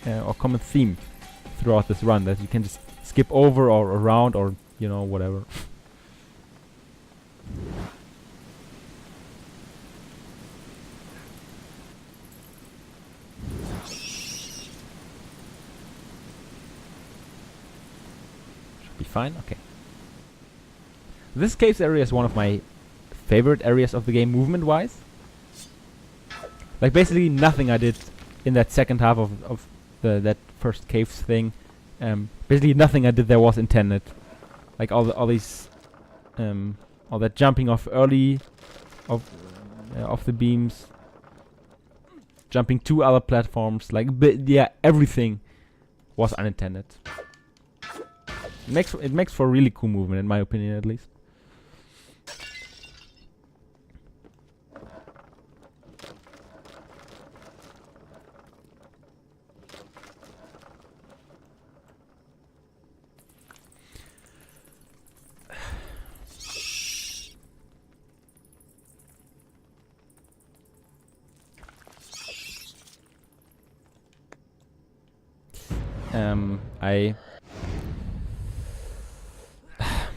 or common theme throughout this run, that you can just skip over or around or, you know, whatever. Be fine? Okay. This caves area is one of my favorite areas of the game, movement-wise. Like, basically nothing I did in that second half of that first caves thing. Basically nothing I did there was intended. Like all that jumping off early of the beams, jumping to other platforms. Like, yeah, everything was unintended. It makes for really cool movement, in my opinion, at least.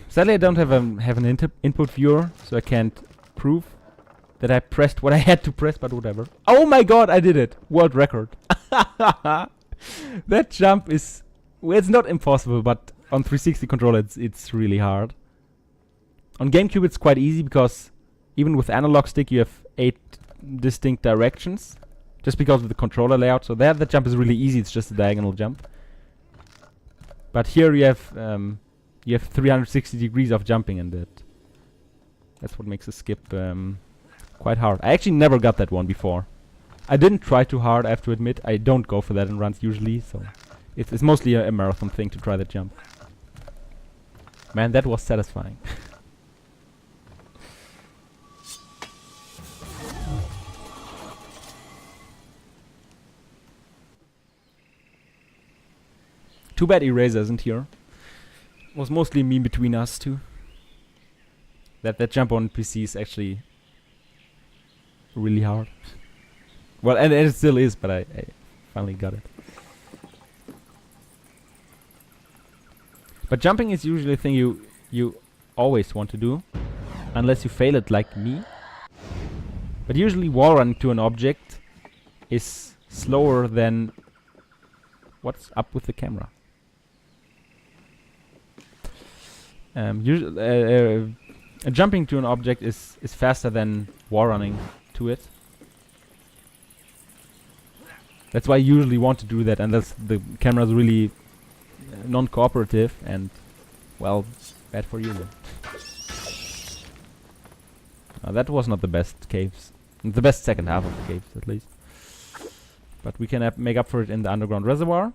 Sadly, I don't have an input viewer, so I can't prove that I pressed what I had to press, but whatever. Oh my god, I did it! World record. That jump is... well, it's not impossible, but on 360 controller it's really hard. On GameCube it's quite easy, because even with analog stick you have 8 distinct directions, just because of the controller layout. So there the jump is really easy, it's just a diagonal jump. But here you have 360 degrees of jumping, and that's what makes the skip quite hard. I actually never got that one before. I didn't try too hard, I have to admit. I don't go for that in runs usually, so it's mostly a marathon thing to try that jump. Man, that was satisfying. Too bad Eraser isn't here. Was mostly a meme between us two. That jump on PC is actually really hard. Well, and it still is, but I finally got it. But jumping is usually a thing you always want to do, unless you fail it like me. But usually wall running to an object is slower than what's up with the camera. Jumping to an object is faster than wall running to it. That's why I usually want to do that, unless the camera is really non-cooperative and, well, bad for you then. That was not the best caves. The best second half of the caves, at least. But we can make up for it in the underground reservoir.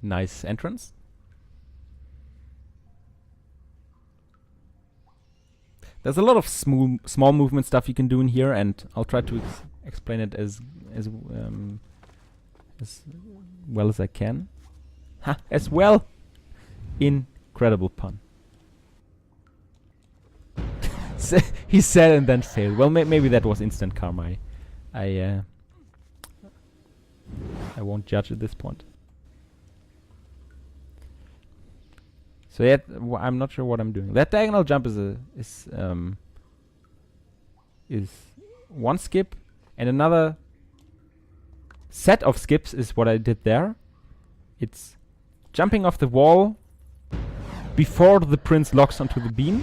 Nice entrance. There's a lot of small movement stuff you can do in here, and I'll try to explain it as well as I can. Ha! As well! Incredible pun. He said and then failed. Well, maybe that was instant karma. I won't judge at this point. So yeah, I'm not sure what I'm doing. That diagonal jump is one skip, and another set of skips is what I did there. It's jumping off the wall before the prince locks onto the beam,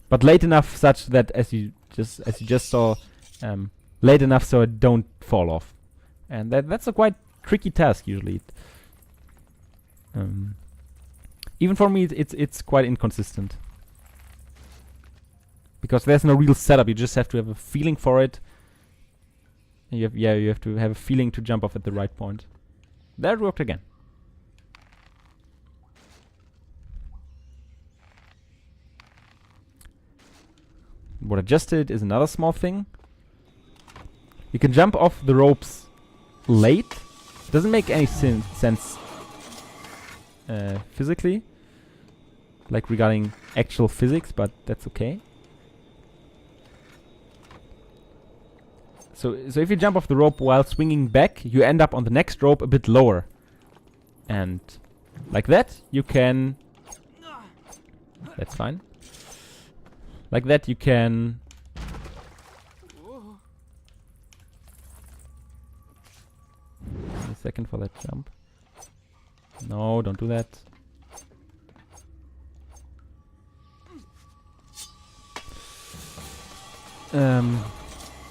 but late enough such that as you just saw, late enough so it don't fall off, and that's a quite tricky task usually. Even for me, it's quite inconsistent because there's no real setup. You just have to have a feeling for it. And you have to have a feeling to jump off at the right point. That worked again. What I just did is another small thing. You can jump off the ropes late. Doesn't make any sense physically, like regarding actual physics, but that's okay. So if you jump off the rope while swinging back, you end up on the next rope a bit lower, and like that you can. That's fine. Like that you can. Give me a second for that jump. No, don't do that.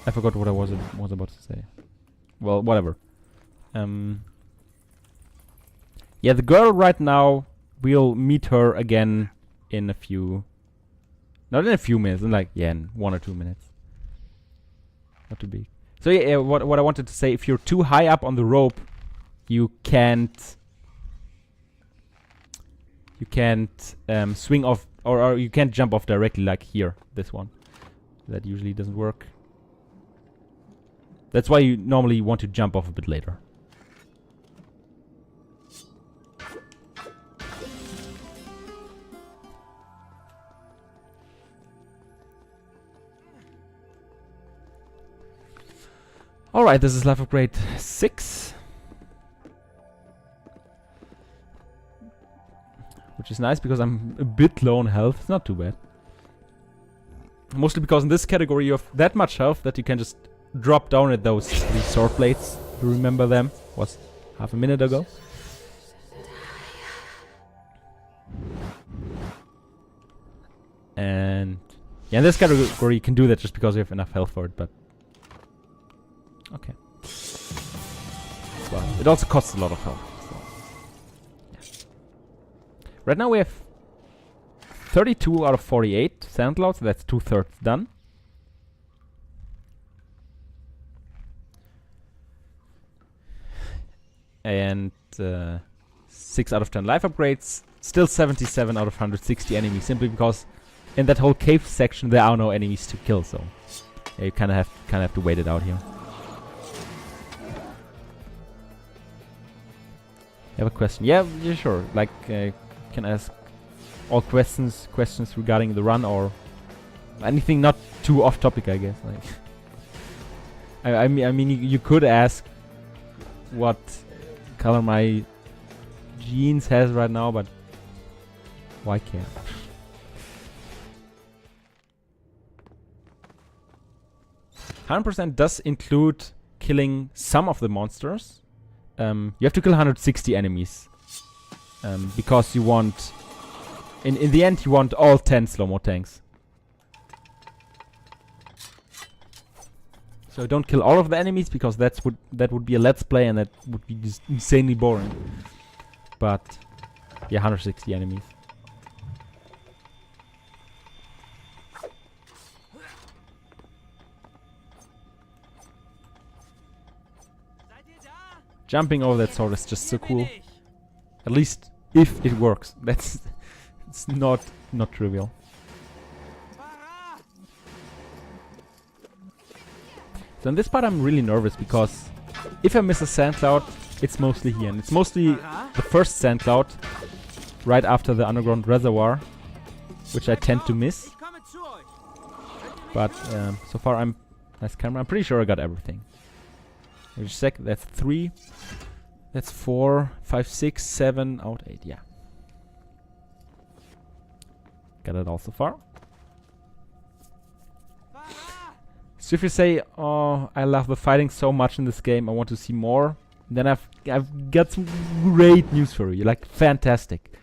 I forgot what I was about to say. Well, whatever. Yeah, the girl right now, we'll meet her again in a few... Not in a few minutes, in 1 or 2 minutes. Not too big. So yeah, what I wanted to say, if you're too high up on the rope, you can't swing off, or you can't jump off directly like here, this one. That usually doesn't work. That's why you normally want to jump off a bit later. Alright, this is life upgrade 6. Which is nice because I'm a bit low on health. It's not too bad. Mostly because in this category you have that much health that you can just drop down at these sword blades. You remember them? Was half a minute ago. And yeah, in this category you can do that just because you have enough health for it, but okay. Well, it also costs a lot of health. So. Yeah. Right now we have 32 out of 48 sand clouds, so that's 2/3 done. And 6 out of 10 life upgrades. Still 77 out of 160 enemies, simply because in that whole cave section there are no enemies to kill, so yeah, you kind of have to wait it out here. You have a question? Yeah, sure. Like, can ask all questions regarding the run or anything not too off topic, I guess. Like, I mean, you could ask what color my jeans has right now, but why care? 100% does include killing some of the monsters. You have to kill 160 enemies. Because you want... In the end, you want all 10 slow-mo tanks. So don't kill all of the enemies, because that would be a let's play, and that would be just insanely boring. But, yeah, 160 enemies. Jumping over that sword is just so cool. At least if it works. It's not trivial. So in this part I'm really nervous, because if I miss a sand cloud, it's mostly here. And it's mostly the first sand cloud right after the underground reservoir, which I tend to miss. But so far I'm... Nice camera. I'm pretty sure I got everything. Wait a sec, that's 3. That's 4, 5, 6, 7, out 8, yeah. Got it all so far. So if you say, oh, I love the fighting so much in this game, I want to see more, then I've got some great news for you. Like, fantastic.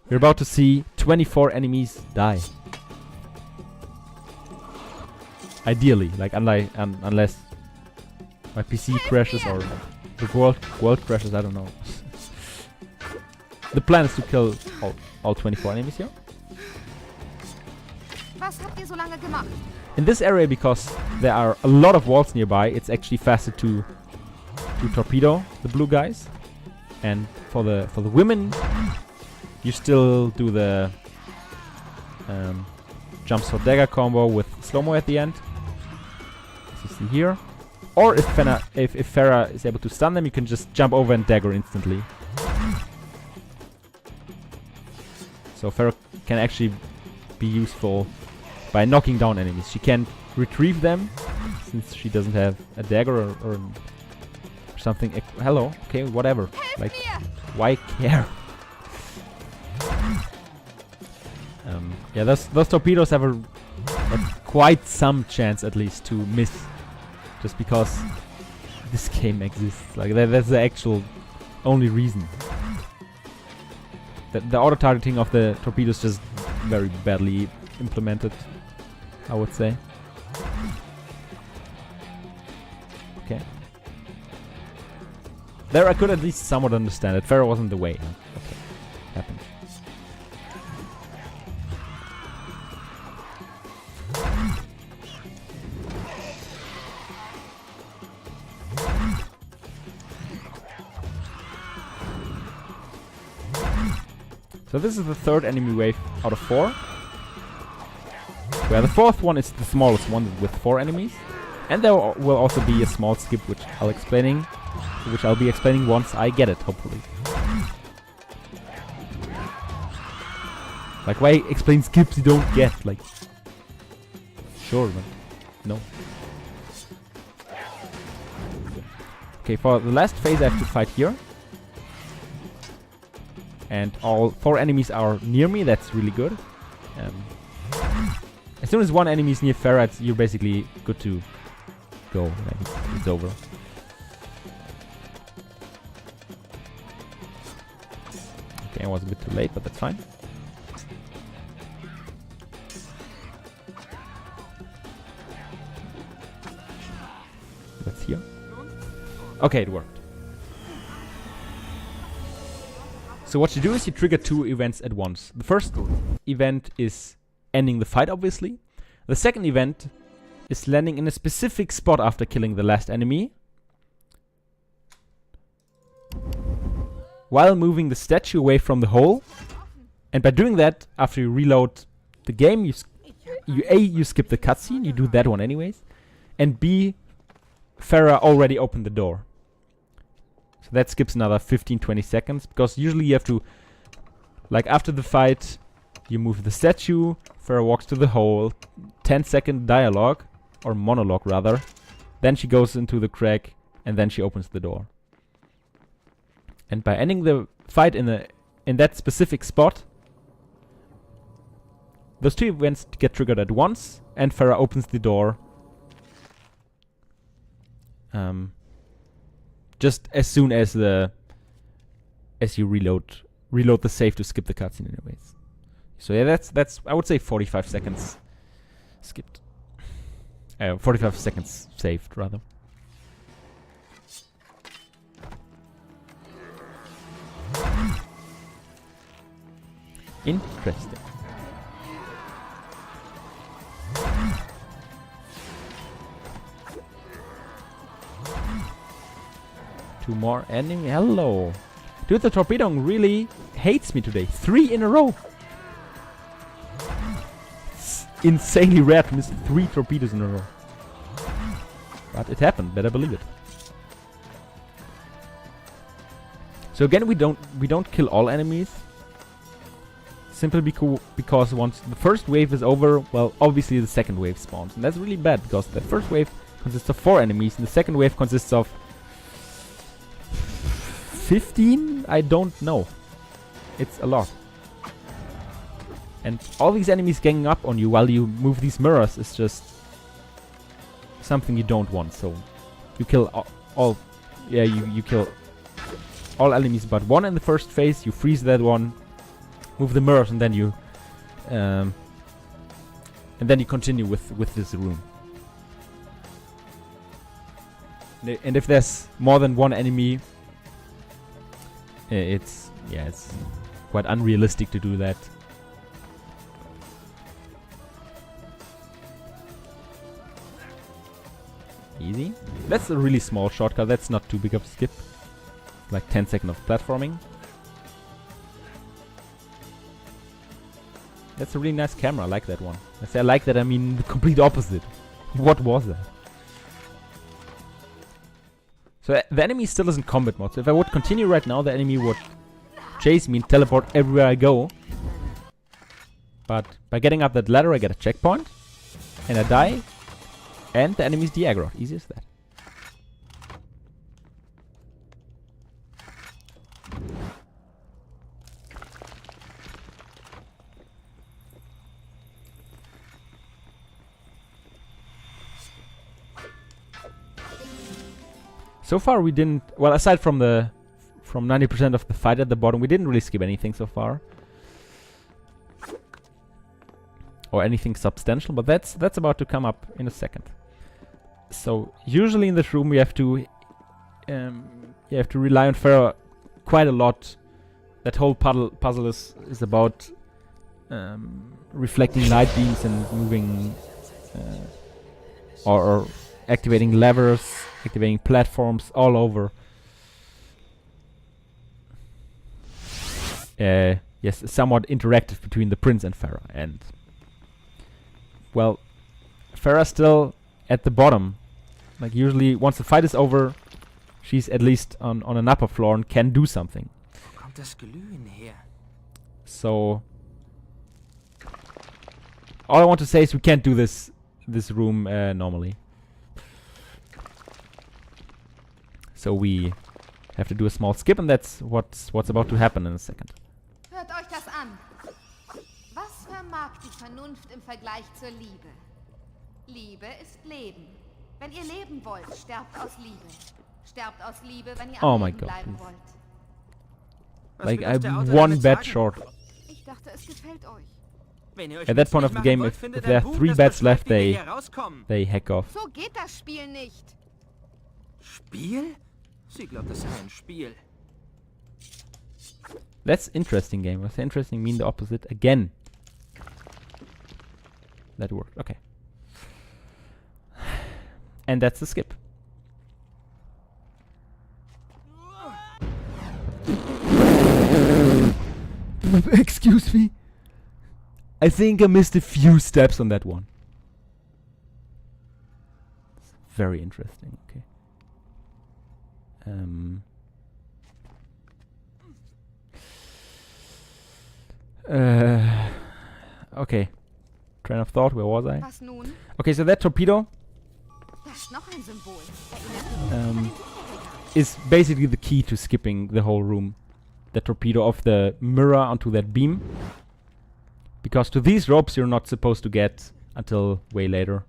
You're about to see 24 enemies die. Ideally, like, unless my PC crashes or the world crashes, I don't know. The plan is to kill all 24 enemies here. Was habt ihr so lange gemacht? In this area, because there are a lot of walls nearby, it's actually faster to torpedo the blue guys. And for the women, you still do the jump sword dagger combo with slow-mo at the end, as you see here. Or if Farah is able to stun them, you can just jump over and dagger instantly. So Farah can actually be useful by knocking down enemies. She can't retrieve them, since she doesn't have a dagger or something. Hello, okay, whatever. Like, why care? Yeah, those torpedoes have quite some chance, at least, to miss. Just because this game exists. Like, that's the actual only reason. The auto-targeting of the torpedoes just very badly implemented, I would say. Okay. There I could at least somewhat understand it. Farah wasn't the way. Okay. Happened. So this is the third enemy wave out of 4. Where the fourth one is the smallest one with 4 enemies. And there will also be a small skip which I'll be explaining once I get it, hopefully. Like, why explain skips you don't get? Like, sure, but no. Okay, for the last phase I have to fight here. And all 4 enemies are near me, that's really good. As soon as one enemy is near Farah, you're basically good to go. Like, it's over. Okay, I was a bit too late, but that's fine. That's here. Okay, it worked. So what you do is you trigger 2 events at once. The first event is ending the fight, obviously. The second event is landing in a specific spot after killing the last enemy, while moving the statue away from the hole. And by doing that, after you reload the game, you skip the cutscene, you do that one anyways. And B, Farah already opened the door. So that skips another 15-20 seconds, because usually you have to, like after the fight, you move the statue, Farah walks to the hole, 10-second dialogue, or monologue rather, then she goes into the crack, and then she opens the door. And by ending the fight in that specific spot, those two events get triggered at once, and Farah opens the door just as soon as you reload the save to skip the cutscene anyways. So yeah, that's I would say 45 seconds skipped. 45 seconds saved rather. Interesting. Two more enemy. Hello. Dude, the torpedo really hates me today. 3 in a row. It's insanely rare to miss 3 torpedoes in a row. But it happened, better believe it. So again, we don't kill all enemies. Simply because once the first wave is over, well, obviously the second wave spawns. And that's really bad, because the first wave consists of 4 enemies, and the second wave consists of 15? I don't know. It's a lot. And all these enemies ganging up on you while you move these mirrors is just something you don't want. So you kill you kill all enemies but one in the first phase, you freeze that one, move the mirrors, and then you continue with this room. And if there's more than one enemy, it's quite unrealistic to do that. Easy. That's a really small shortcut. That's not too big of a skip. Like 10 seconds of platforming. That's a really nice camera. I like that one. I say I like that, I mean the complete opposite. What was that? So the enemy still is in combat mode. So if I would continue right now, the enemy would chase me and teleport everywhere I go. But by getting up that ladder, I get a checkpoint. And I die. And the enemy's de-aggroed. Easy as that. So far we didn't, well, aside from 90% of the fight at the bottom, we didn't really skip anything so far. Or anything substantial, but that's about to come up in a second. So usually in this room you have to rely on Farah quite a lot. That whole puzzle is about reflecting light beams and moving or activating levers, activating platforms all over. Yes, somewhat interactive between the prince and Farah. And well, Farah's still at the bottom. Like usually once the fight is over, she's at least on an upper floor and can do something. So all I want to say is we can't do this room normally. So we have to do a small skip, and that's what's about to happen in a second. Hört euch das an. Was vermag die Vernunft im Vergleich zur Liebe? Liebe ist Leben. Wenn ihr leben wollt, sterbt aus Liebe. Sterbt aus Liebe, wenn ihr am Leben bleiben wollt. Like, I have one bet short. Ich dachte, es gefällt euch. At that point of the game, if there are 3 bets left, they hack off. So geht das Spiel nicht. Spiel? Sie glaubt, das sei ein Spiel. That's interesting game. What's interesting mean the opposite again. That worked. Okay. And that's the skip. Excuse me. I think I missed a few steps on that one. Very interesting. Okay. Okay. Train of thought, where was I? Was nun? Okay, so that torpedo Da ist noch ein Symbol. Erinnert mich an den Bücherregal. is basically the key to skipping the whole room. The torpedo of the mirror onto that beam. Because to these ropes you're not supposed to get until way later.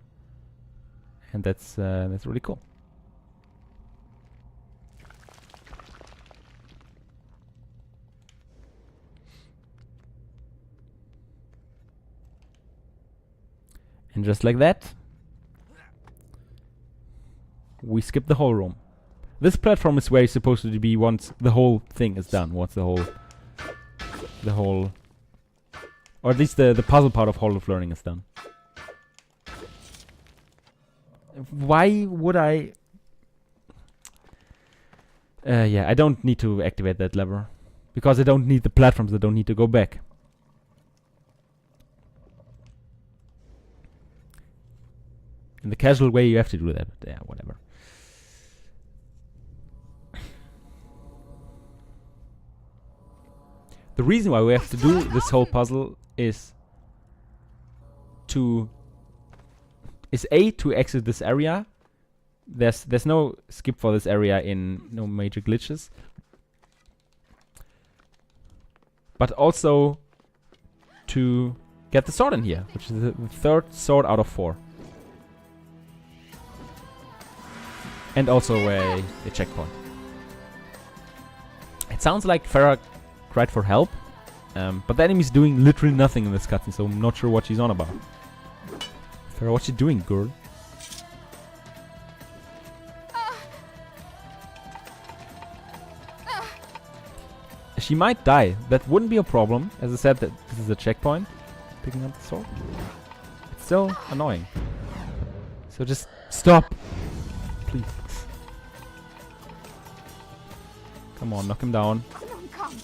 And that's really cool. And just like that, we skip the whole room. This platform is where you're supposed to be once the whole thing is done. Once the whole, or at least the puzzle part of Hall of Learning is done. Why would I? Yeah, I don't need to activate that lever. Because I don't need the platforms, I don't need to go back. In the casual way, you have to do that, but yeah, whatever. The reason why we have to do this whole puzzle is to exit this area. There's no skip for this area in no major glitches. But also to get the sword in here, which is the third sword out of 4. And also a checkpoint. It sounds like Farah cried for help, but the enemy's doing literally nothing in this cutscene, so I'm not sure what she's on about. Farah, what you doing, girl? She might die. That wouldn't be a problem. As I said, that this is a checkpoint. Picking up the sword. It's still annoying. So just stop. Please. Come on, knock him down. Okay.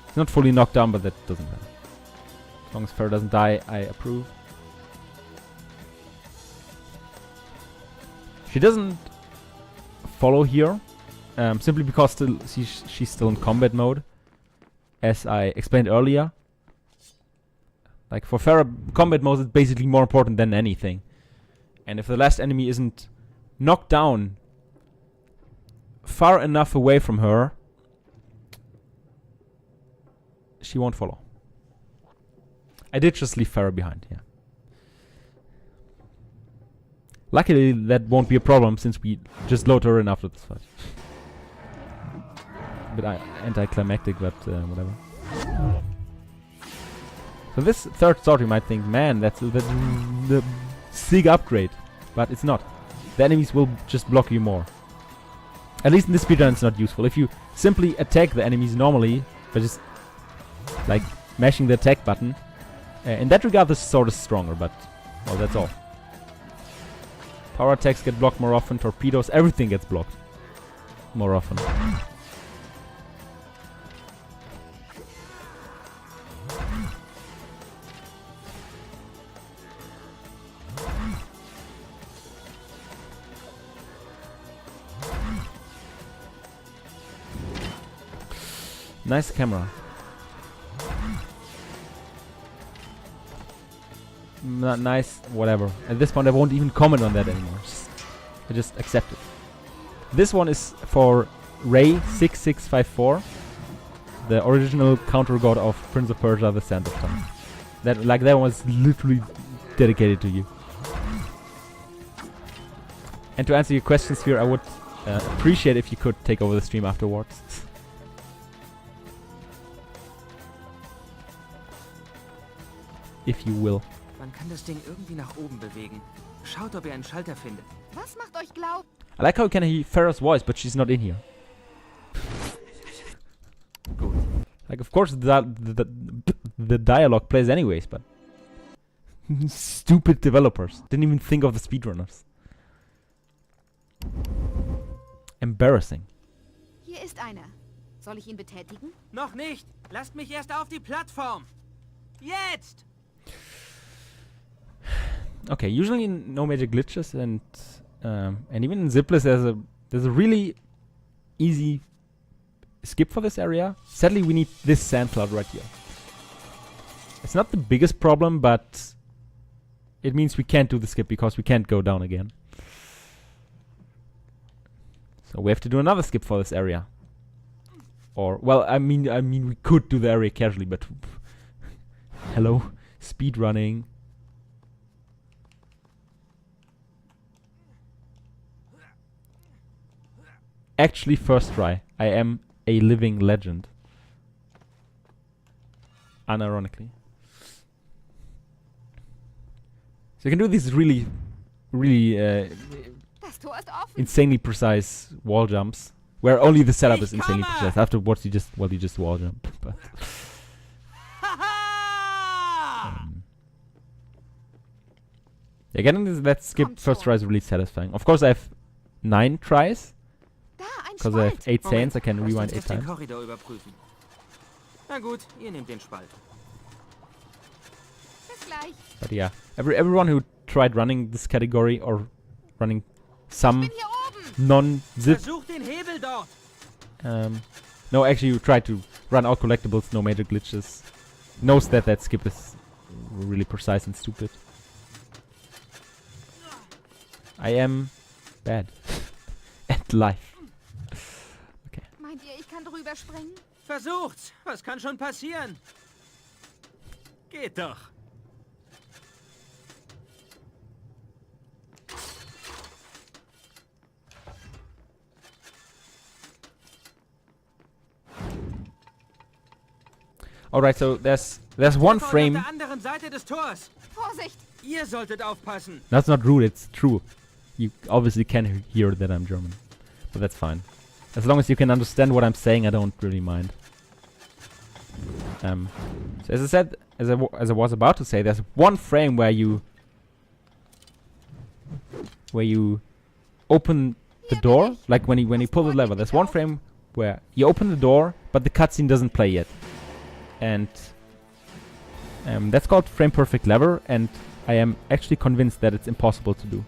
He's not fully knocked down, but that doesn't matter. As long as Farah doesn't die, I approve. She doesn't follow here, simply because she's still in combat mode, as I explained earlier. Like for Farah, combat mode is basically more important than anything. And if the last enemy isn't knocked down far enough away from her, she won't follow. I did just leave Farah behind, yeah. Luckily, that won't be a problem since we just load her in after this fight. Bit anticlimactic, but whatever. So this third sword, you might think, man, that's the sick upgrade. But it's not. The enemies will just block you more. At least in this speedrun it's not useful. If you simply attack the enemies normally, by just like mashing the attack button, in that regard this sword is stronger, but well, that's all. Power attacks get blocked more often, torpedoes, everything gets blocked more often. Nice camera. Not nice, whatever. At this point I won't even comment on that anymore. I just accept it. This one is for Ray 6654, the original counter god of Prince of Persia: The Sands of Time. That one was literally dedicated to you. And to answer your questions here, I would appreciate if you could take over the stream afterwards. If you will. Man kann das Ding irgendwie nach oben bewegen. Schaut, ob ihr einen Schalter findet. Was macht euch glauben? I like how you can hear Farah's voice, but she's not in here. Gut. Like, of course, the dialogue plays anyways, but stupid developers didn't even think of the speedrunners. Embarrassing. Hier ist einer. Soll ich ihn betätigen? Noch nicht. Lasst mich erst auf die Plattform. Jetzt! Okay, usually no major glitches, and even in Zipless there's a really easy skip for this area. Sadly, we need this sand cloud right here. It's not the biggest problem, but it means we can't do the skip because we can't go down again. So we have to do another skip for this area. Or, well, I mean, we could do the area casually, but hello, speed running. Actually, first try. I am a living legend. Unironically. So you can do these really Das Tor ist offen. insanely precise wall jumps, where only the setup is insanely precise. Afterwards, you just wall jump. But yeah, getting that skip first try is really satisfying. Of course, I have 9 tries Da, ein because I have Spalt. 8 sands. I can Lasst rewind uns 8 den times. Korridor überprüfen. Na gut, ihr nehmt den Spalt. Bis gleich. But yeah, everyone who tried running this category or running some Bin hier oben. non-zip, Versucht den Hebel dort. no, actually, you tried to run all collectibles, no major glitches, knows that that skip is really precise and stupid. I am bad at life. Okay. Meint ihr, ich kann drüber springen? Versucht's. Was kann schon passieren? Geht doch. Alright, so there's one Vorne frame. Auf der anderen Seite des Tors. Vorsicht. Ihr solltet aufpassen. That's not rude, it's true. You obviously can hear that I'm German, but that's fine. As long as you can understand what I'm saying, I don't really mind. So as I said, as I was about to say, there's one frame where you open the door, like when you pull the lever. There's one frame where you open the door, but the cutscene doesn't play yet, and that's called frame perfect lever, and I am actually convinced that it's impossible to do.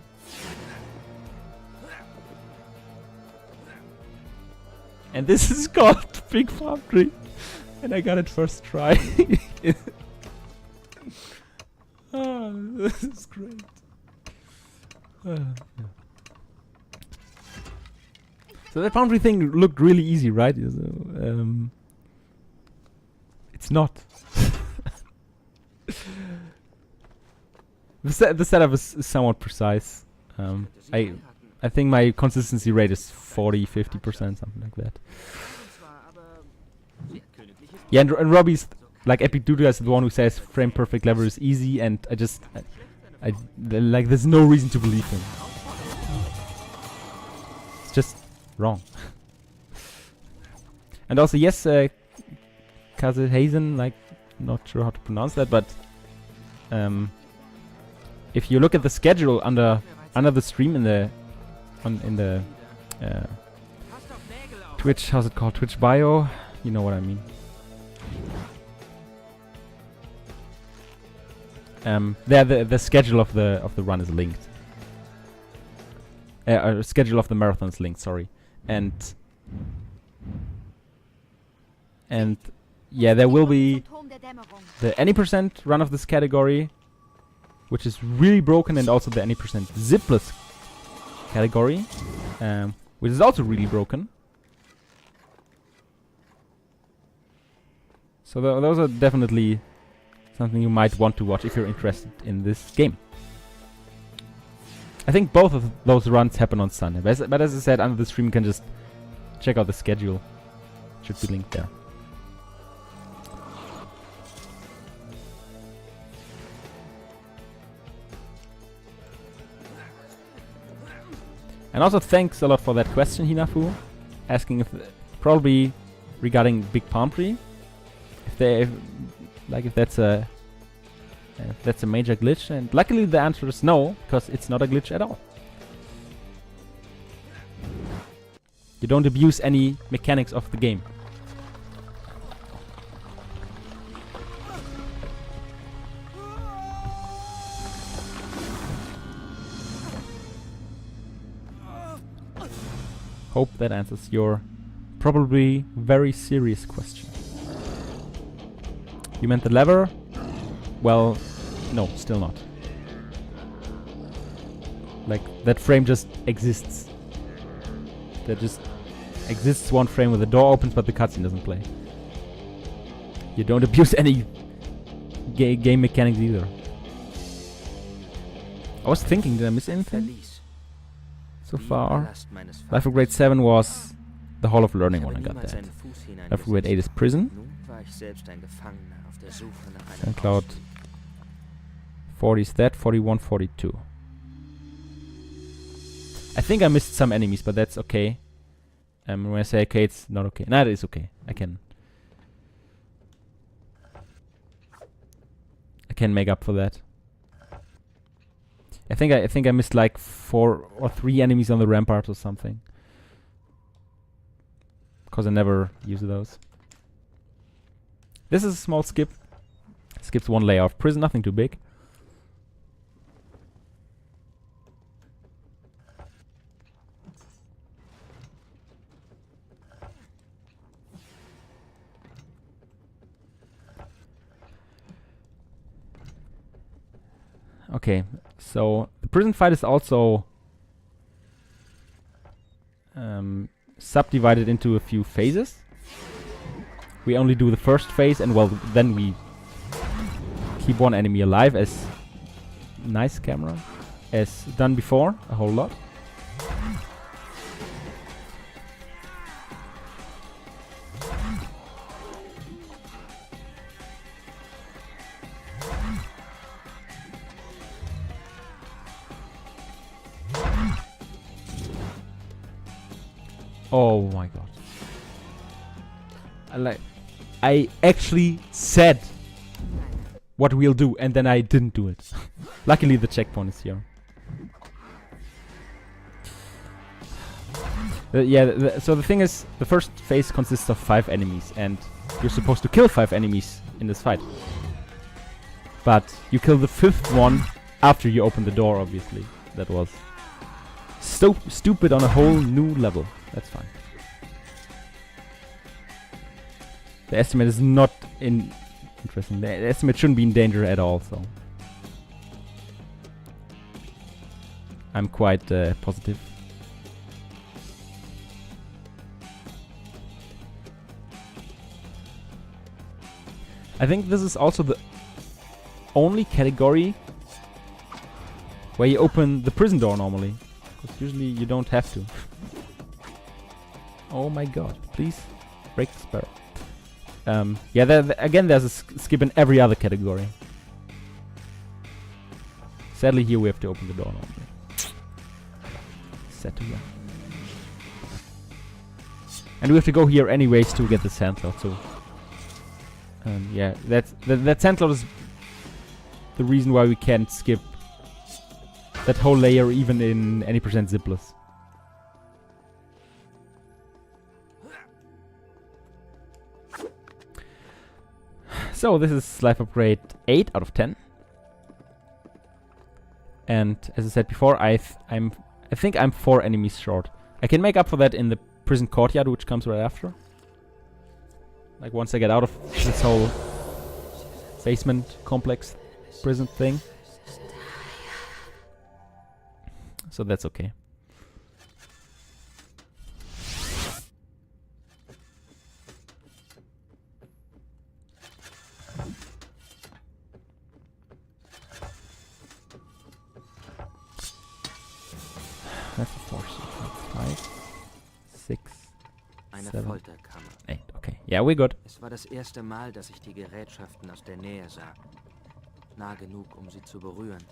And this is called Big Farm Tree. And I got it first try. Oh, this is great. Yeah. So that palm tree thing looked really easy, right? So, it's not. The setup is somewhat precise. I think my consistency rate is 40-50%, something like that. Yeah, and Robbie's, like, Epic Dude is the one who says frame perfect lever is easy, and I like, there's no reason to believe him. It's just wrong. And also, yes, Kazehazen, like, not sure how to pronounce that, but if you look at the schedule under the stream in the Twitch, how's it called? Twitch bio, you know what I mean. There the schedule of the run is linked. Schedule of the marathon is linked. Sorry, and yeah, there will be the any % run of this category, which is really broken, and also the any % zipless category, which is also really broken. So those are definitely something you might want to watch if you're interested in this game. I think both of those runs happen on Sunday, but as I said, under the stream you can just check out the schedule. It should be linked there. And also thanks a lot for that question, Hinafu, asking if probably regarding Big Palm Tree, if that's a major glitch, and luckily the answer is no, because it's not a glitch at all. You don't abuse any mechanics of the game. Hope that answers your Probably very serious question. You meant the lever? Well, no, still not. Like, that frame just exists. There just exists one frame where the door opens but the cutscene doesn't play. You don't abuse any game mechanics either. I was thinking, did I miss anything so far? Life of Grade 7 was the Hall of Learning one, I got that. Life of Grade 8 is Prison. And Cloud 40 is that, 41, 42. I think I missed some enemies, but that's okay. When I say okay, it's not okay. Nah, it is okay. I can make up for that. I think I missed like 4 or 3 enemies on the rampart or something. Because I never use those. This is a small skip. Skips 1 layer of Prison, nothing too big. Okay, so the prison fight is also subdivided into a few phases. We only do the first phase, and well, then we keep one enemy alive as nice camera, as done before a whole lot. Oh my god. I actually said what we'll do and then I didn't do it. Luckily the checkpoint is here. So the thing is, the first phase consists of 5 enemies and you're supposed to kill 5 enemies in this fight. But you kill the 5th one after you open the door, obviously. That was so stupid on a whole new level. That's fine. The estimate is not interesting. The estimate shouldn't be in danger at all, so I'm quite positive. I think this is also the only category where you open the prison door normally, because usually you don't have to. Oh my god, please break the sparrow. Yeah, again there's a skip in every other category. Sadly here we have to open the door normally. Set to go. And we have to go here anyways to get the sand cloud, so yeah, that sand cloud is the reason why we can't skip that whole layer even in any percent zipless. So this is Life Upgrade 8 out of 10. And as I said before, I think I'm 4 enemies short. I can make up for that in the prison courtyard, which comes right after. Like once I get out of this whole basement complex prison thing. So that's okay. That's a 4, 5, 6, 7, 8. Okay, yeah, we're good. Es war das erste Mal, dass ich die Gerätschaften aus der Nähe sah. Nah genug, sie zu berühren.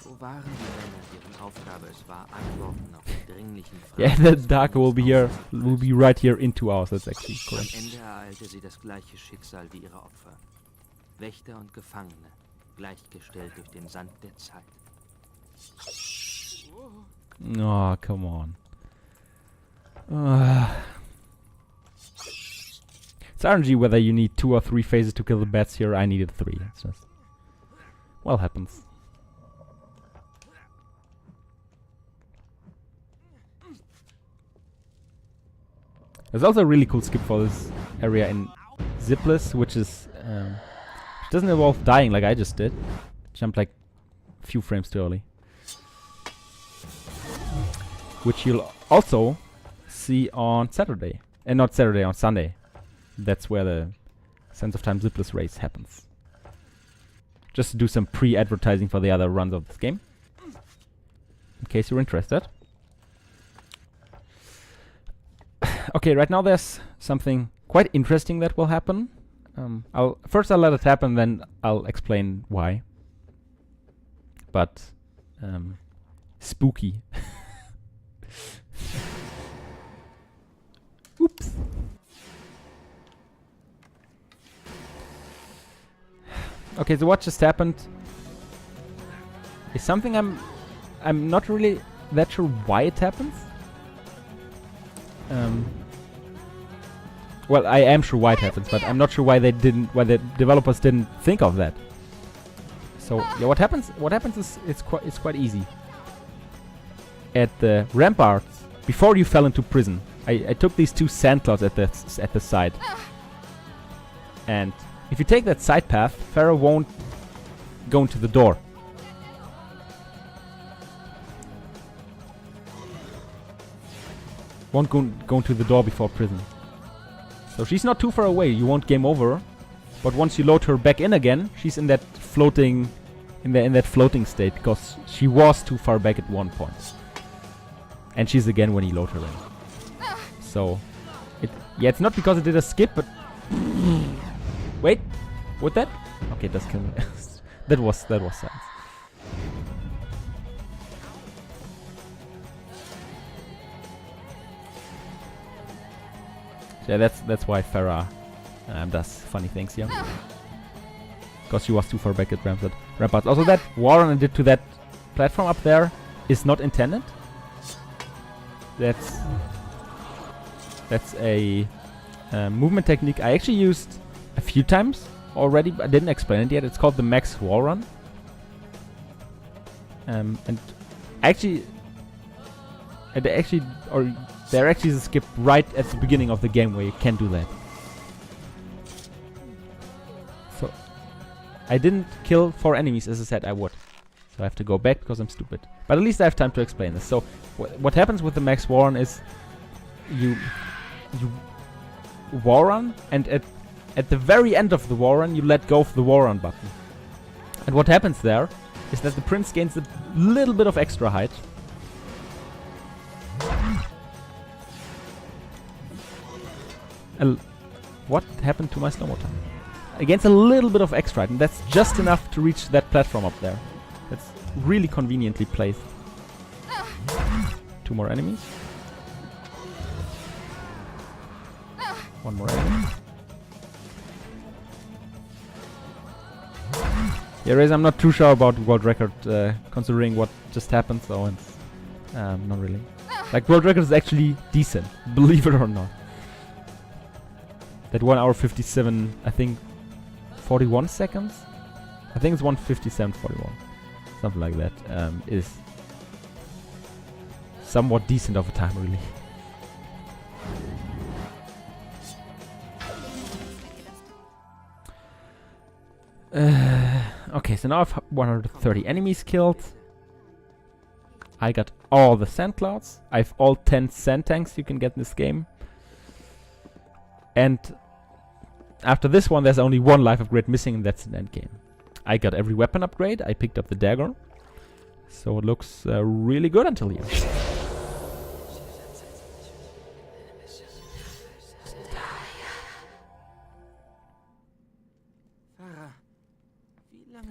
Wo waren die Männer, deren Aufgabe es war, Antworten auf die dringlichen Fragen? Yeah, the Darker will be here. Will be right here in 2 hours. That's actually correct. Am Ende ereilte sie das gleiche Schicksal wie ihre Opfer. Wächter und Gefangene, gleichgestellt durch den Sand der Zeit. Oh, come on. It's RNG whether you need 2 or 3 phases to kill the bats here. I needed 3. It's just... well, happens. There's also a really cool skip for this area in Zipless, which is which doesn't involve dying like I just did. Jumped like a few frames too early. Which you'll also see on Saturday. And not Saturday, on Sunday. That's where the Sense of Time Zipless race happens. Just to do some pre-advertising for the other runs of this game. In case you're interested. Okay, right now there's something quite interesting that will happen. I'll let it happen, then I'll explain why. But spooky. Oops. Okay, so what just happened is something I'm not really that sure why it happens. Well, I am sure why it happens, but I'm not sure why the developers didn't think of that. So yeah, what happens is it's quite easy. At the ramparts, before you fell into prison, I took these two sand clouds at the side. And if you take that side path, Farah won't go into the door. Won't go into the door before prison. So she's not too far away. You won't game over. But once you load her back in again, she's in that floating state because she was too far back at one point. And she's again when you load her in. So it's not because it did a skip, but wait, what that? Okay, that's kill me. that was science. Yeah, that's why Farah does funny things here. Because she was too far back at ramparts. Also, that Warren I did to that platform up there is not intended. That's a movement technique I actually used a few times already, but I didn't explain it yet. It's called the Max Wall Run. And there actually is a skip right at the beginning of the game where you can do that. So I didn't kill 4 enemies as I said I would. So I have to go back because I'm stupid. But at least I have time to explain this. So what happens with the Max War Run is you war run, and at the very end of the war run you let go of the war run button. And what happens there is that the prince gains a little bit of extra height. What happened to my slow-mo time? Against a little bit of extra height, and that's just enough to reach that platform up there. That's really conveniently placed. 2 more enemies. 1 more enemy. Yeah, Reza, I'm not too sure about world record, considering what just happened, so it's not really. Like, world record is actually decent, believe it or not. That 1 hour 57, I think 41 seconds? I think it's 1:57:41. Something like that. Is somewhat decent of a time, really. Okay, so now I have 130 enemies killed. I got all the sand clouds. I have all 10 sand tanks you can get in this game. And after this one, there's only 1 life upgrade missing, and that's an end game. I got every weapon upgrade. I picked up the dagger. So it looks really good until here.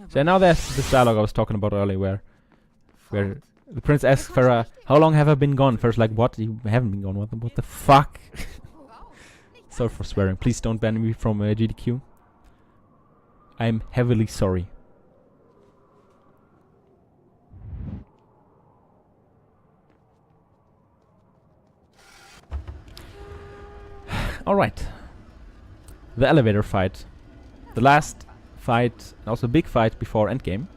So now there's this dialogue I was talking about earlier where the prince asks Farah, how long have I been gone? Farah's like, what? You haven't been gone? What the fuck? Sorry for swearing. Please don't ban me from GDQ. I'm heavily sorry. Alright. The elevator fight. The last fight, and also a big fight before endgame.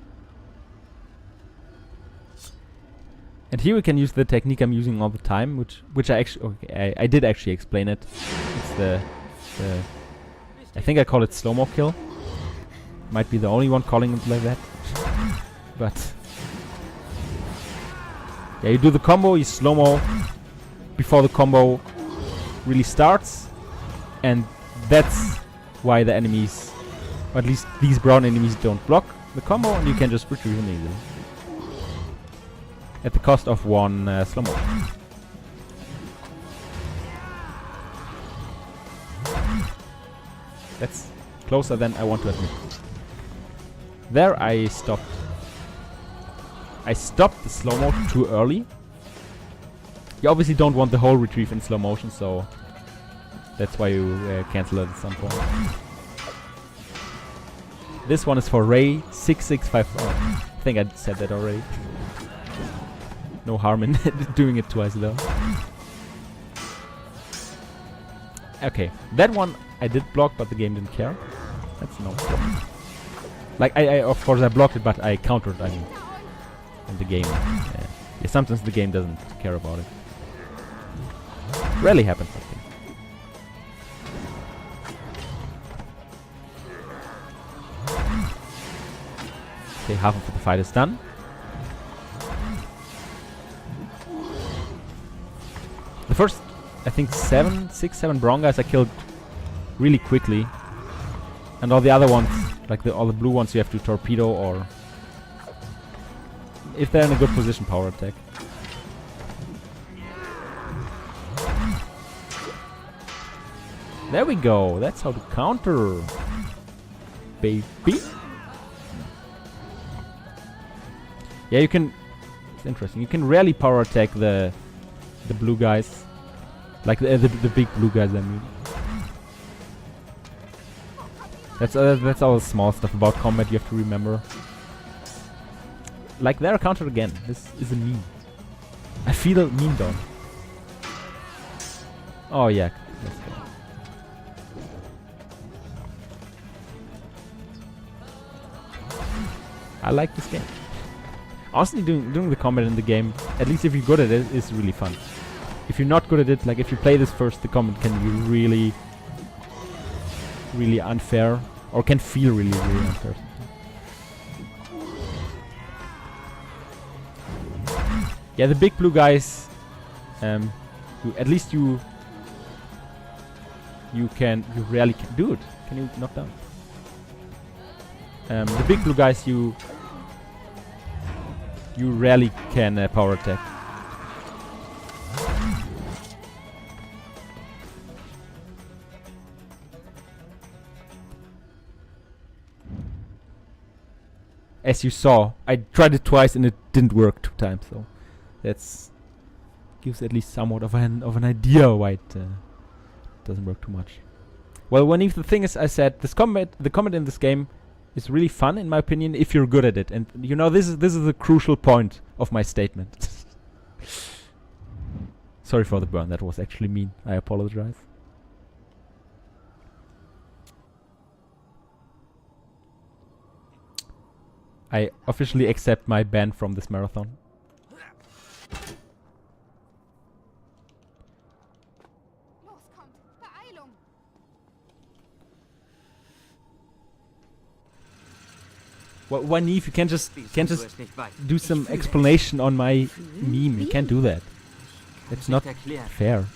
And here we can use the technique I'm using all the time, which I actually I did actually explain it. It's the I think I call it slow-mo kill. Might be the only one calling it like that. But yeah, you do the combo, you slow-mo before the combo really starts, and that's why the enemies, or at least these brown enemies, don't block the combo, and you can just retrieve them easily. At the cost of one slow-mo. That's closer than I want to admit. There I stopped. I stopped the slow-mo too early. You obviously don't want the whole retrieve in slow motion, so that's why you cancel it at some point. This one is for Ray 6654. I think I said that already. No harm in doing it twice though. Okay, that one I did block, but the game didn't care. That's no problem. Like I of course I blocked it, but I countered. I mean, in the game. Yeah, sometimes the game doesn't care about it. Rarely happens, I think. Okay, half of the fight is done. The first, I think 6, 7 brown guys I killed really quickly. And all the other ones, like all the blue ones, you have to torpedo, or if they're in a good position, power attack. There we go. That's how to counter, baby. Yeah, you can. It's interesting. You can rarely power attack the blue guys, like the big blue guys. I mean, that's all the small stuff about combat you have to remember. Like they're countered again. This is a meme. I feel a meme down. Oh yeah. Let's go. I like this game. Honestly, doing the combat in the game, at least if you're good at it, is really fun. If you're not good at it, like if you play this first, the combat can be really, really unfair, or can feel really, really unfair. Yeah, the big blue guys, at least you rarely can do it. Can you knock down? The big blue guys, you rarely can power attack. As you saw, I tried it twice and it didn't work 2 times, so that's gives at least somewhat of an idea why it doesn't work too much. Well, the thing is, I said the combat in this game is really fun, in my opinion, if you're good at it. And you know, this is the crucial point of my statement. Sorry for the burn. That was actually mean. I apologize. I officially accept my ban from this marathon. Well, why Neve? You can't just do some explanation on my meme. You can't do that. It's not fair.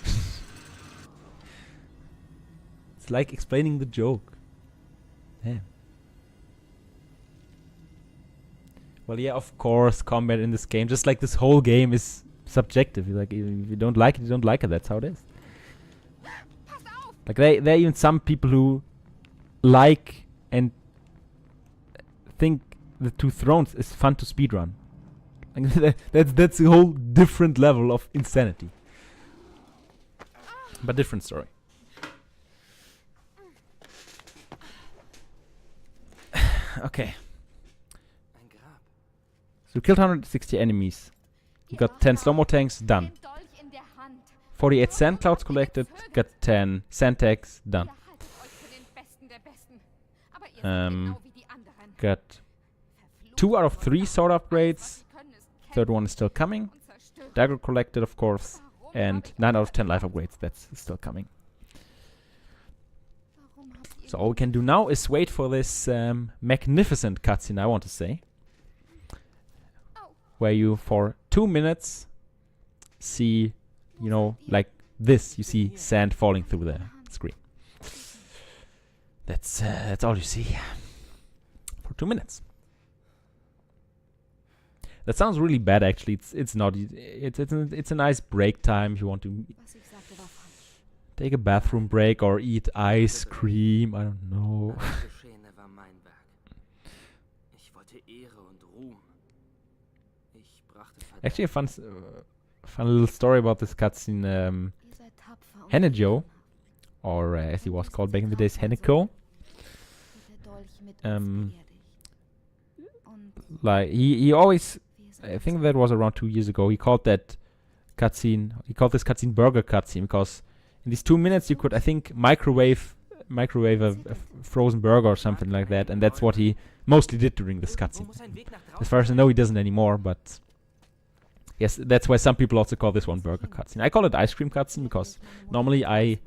It's like explaining the joke. Damn. Well, yeah, of course, combat in this game, just like this whole game, is subjective. Like, if you don't like it, you don't like it. That's how it is. Like, there are even some people who like and think the Two Thrones is fun to speedrun. Like, that's a whole different level of insanity. But different story. Okay. So you killed 160 enemies. You got 10 slow-mo tanks, done. 48 sand clouds collected, got 10 sand tags, done. Got 2 out of 3 sword upgrades. Third one is still coming. dagger collected, of course, and 9 out of 10 life upgrades. That's still coming. So all we can do now is wait for this magnificent cutscene, I want to say, where you for 2 minutes see, you know, like this. You see sand falling through the screen. That's all you see for 2 minutes. That sounds really bad, actually. It's not. It's a nice break time if you want to take a bathroom break or eat ice cream. I don't know. Actually, a fun little story about this cutscene. Hennejo, or as he was called back in the days, Henneko. Like he always, I think that was around 2 years ago, he called that cutscene, this cutscene burger cutscene, because in these 2 minutes you could, I think, microwave a frozen burger or something like that, and that's what he mostly did during this cutscene. As far as I know, he doesn't anymore, but yes, that's why some people also call this one burger cutscene. I call it ice cream cutscene because normally I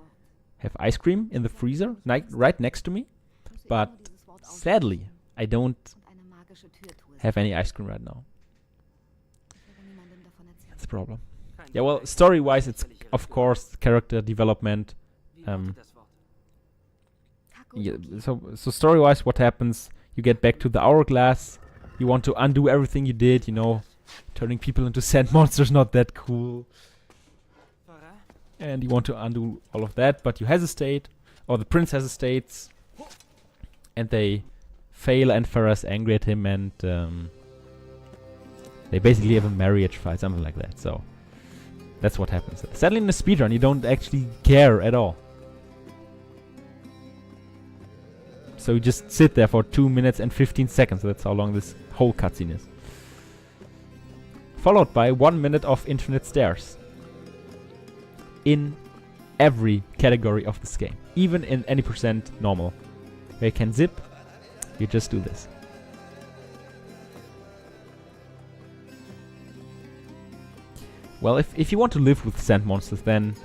have ice cream in the freezer right next to me, but sadly I don't have any ice cream right now. That's a problem. Yeah, well, story-wise, it's of course character development. Yeah, so story-wise, what happens? You get back to the hourglass. You want to undo everything you did. You know, turning people into sand monsters, not that cool. And you want to undo all of that, but you hesitate, or the prince hesitates, and they fail, and Farah's angry at him, and they basically have a marriage fight, something like that. So that's what happens. Sadly, in the speedrun, you don't actually care at all. So you just sit there for 2 minutes and 15 seconds. That's how long this whole cutscene is. Followed by 1 minute of infinite stairs. In every category of this game. Even in any percent normal. Where you can zip, you just do this. Well, if you want to live with sand monsters, then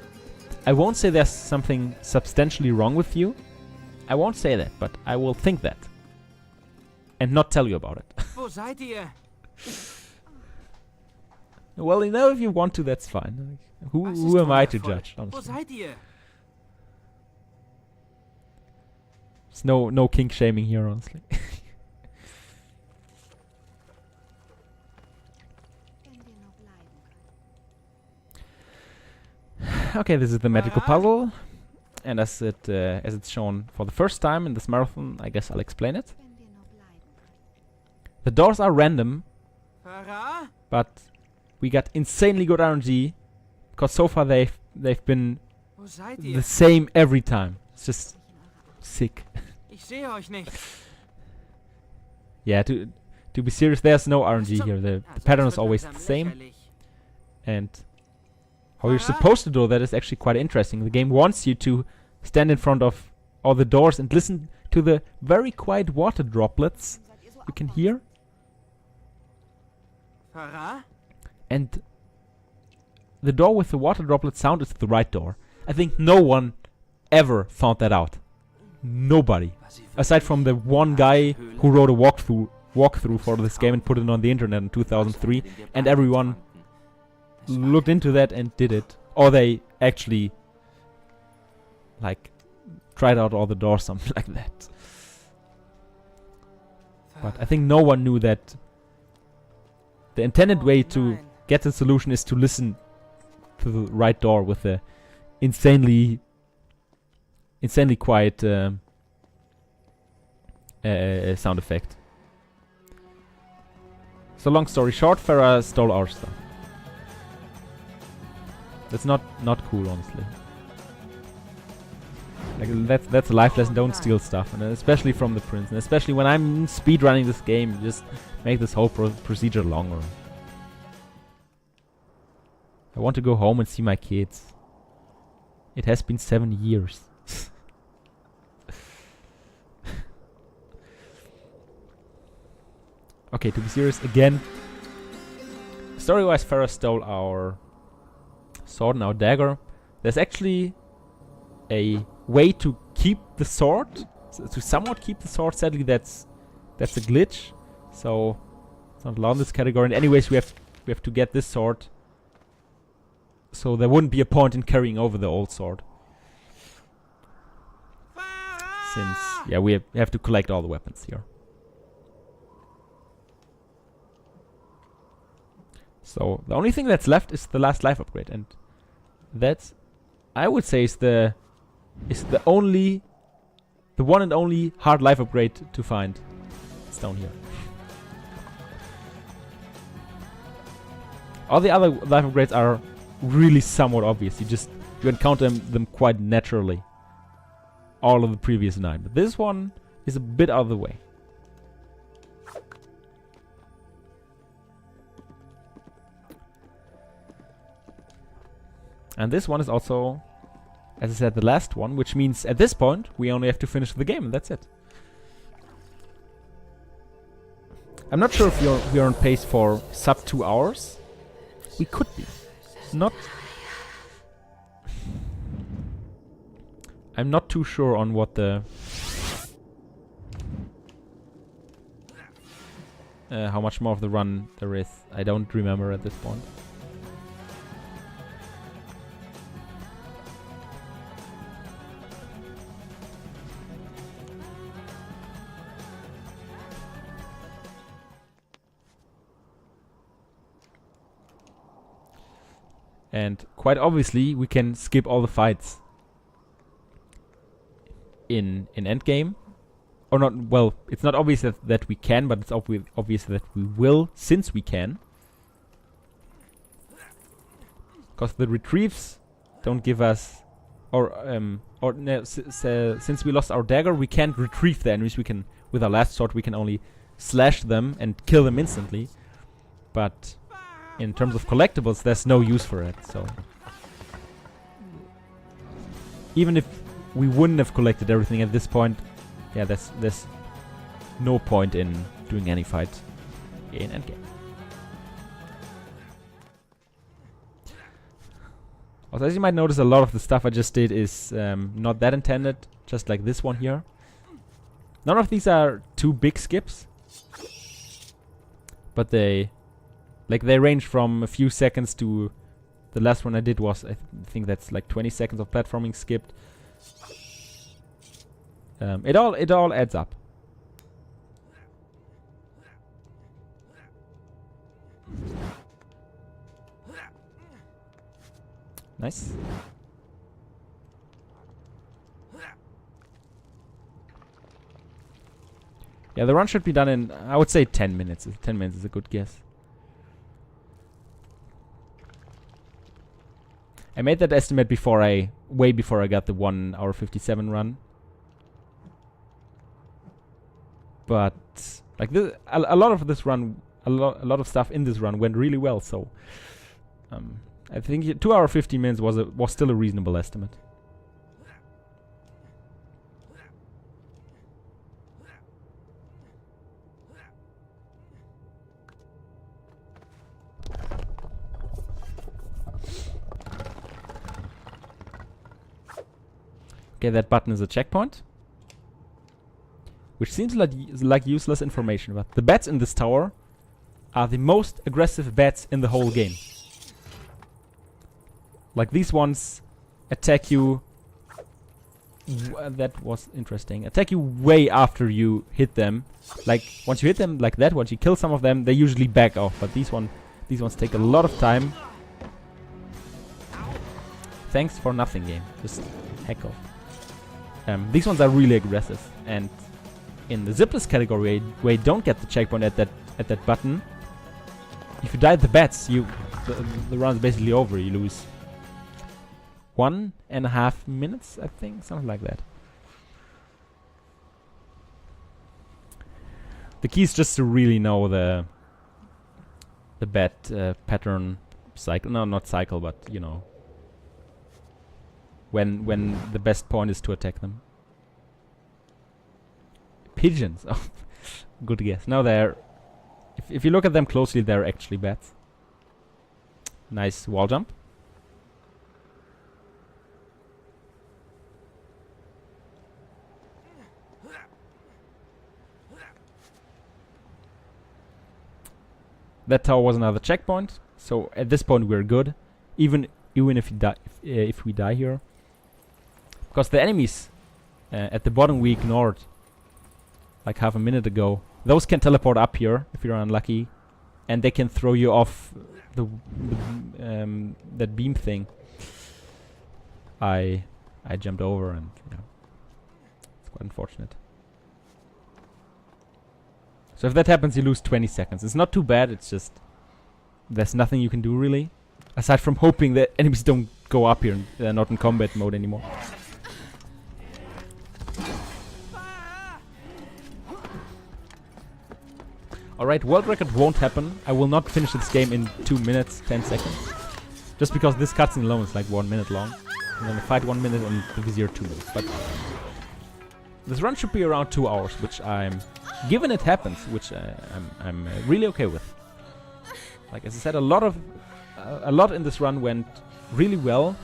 I won't say there's something substantially wrong with you. I won't say that, but I will think that. And not tell you about it. Wo seid ihr? Well, you know, if you want to, that's fine. Who am I to judge, honestly? Wo seid ihr? There's no kink shaming here, honestly. Okay, this is the magical puzzle, and as it's shown for the first time in this marathon, I guess I'll explain it. The doors are random, but we got insanely good RNG, because so far they've been the same every time. It's just sick. Ich sehe euch nicht. Yeah, to be serious, there's no RNG here. The pattern is always the same, and how you're supposed to do that is actually quite interesting. The game wants you to stand in front of all the doors and listen to the very quiet water droplets you can hear. And the door with the water droplet sound is the right door. I think no one ever found that out. Nobody. Aside from the one guy who wrote a walkthrough for this game and put it on the internet in 2003, and everyone looked into that and did it. Or they actually like tried out all the doors, something like that. But I think no one knew that the intended way to get the solution is to listen to the right door with the insanely quiet sound effect. So long story short, Farah stole our stuff. That's not cool, honestly. Like that's a life lesson. Don't steal stuff, and especially from the prince. And especially when I'm speedrunning this game, just make this whole procedure longer. I want to go home and see my kids. It has been 7 years. Okay, to be serious again. Story-wise, Farah stole our sword and our dagger. There's actually a way to keep the sword, to somewhat keep the sword. Sadly, that's a glitch, so it's not allowed in this category. And anyways, we have to get this sword, so there wouldn't be a point in carrying over the old sword. Since, yeah, we have to collect all the weapons here. So the only thing that's left is the last life upgrade, and that's, I would say, is the one and only hard life upgrade to find. It's down here. All the other life upgrades are really somewhat obvious. You encounter them quite naturally. All of the previous 9, but this one is a bit out of the way. And this one is also, as I said, the last one, which means at this point we only have to finish the game, and that's it. I'm not sure if we're on pace for sub 2 hours. We could be. Not. I'm not too sure on what the how much more of the run there is. I don't remember at this point. And quite obviously, we can skip all the fights in endgame. Or not, well, it's not obvious that we can, but it's obvious that we will, since we can. Because the retrieves don't give us... since we lost our dagger, we can't retrieve the enemies. We can, with our last sword, we can only slash them and kill them instantly. But in terms of collectibles, there's no use for it, so... Even if we wouldn't have collected everything at this point, yeah, there's no point in doing any fight in endgame. Also, as you might notice, a lot of the stuff I just did is not that intended, just like this one here. None of these are too big skips, but they range from a few seconds to... The last one I did was, I think that's like 20 seconds of platforming skipped. It all adds up. Nice. Yeah, the run should be done in, I would say, 10 minutes. 10 minutes is a good guess. I made that estimate way before I got the 1 hour 57 run. But like a lot of this run, a lot of stuff in this run went really well. So I think 2 hour 50 minutes was still a reasonable estimate. Okay, that button is a checkpoint, which seems like useless information, but the bats in this tower are the most aggressive bats in the whole game. Like, these ones attack you... that was interesting. Attack you way after you hit them. Like, once you hit them like that, once you kill some of them, they usually back off, but these ones take a lot of time. Thanks for nothing, game. Just heck off. These ones are really aggressive, and in the zipless category, where you don't get the checkpoint at that button, if you die at the bats, the run is basically over. You lose 1.5 minutes, I think, something like that. The key is just to really know the bat pattern cycle. No, not cycle, but you know. When the best point is to attack them. Pigeons. Oh, good guess. No, they're... If you look at them closely, they're actually bats. Nice wall jump. That tower was another checkpoint, so at this point we're good, even if we die here, because the enemies at the bottom we ignored like half a minute ago. Those can teleport up here if you're unlucky, and they can throw you off the that beam thing. I jumped over, and yeah, it's quite unfortunate. So if that happens, you lose 20 seconds. It's not too bad, it's just there's nothing you can do really, aside from hoping that enemies don't go up here and they're not in combat mode anymore. Alright, world record won't happen. I will not finish this game in 2 minutes, 10 seconds. Just because this cutscene alone is like 1 minute long. And then the fight 1 minute and the Vizier 2 minutes. But this run should be around 2 hours, which I'm... Given it happens, which I'm really okay with. Like as I said, a lot in this run went really well.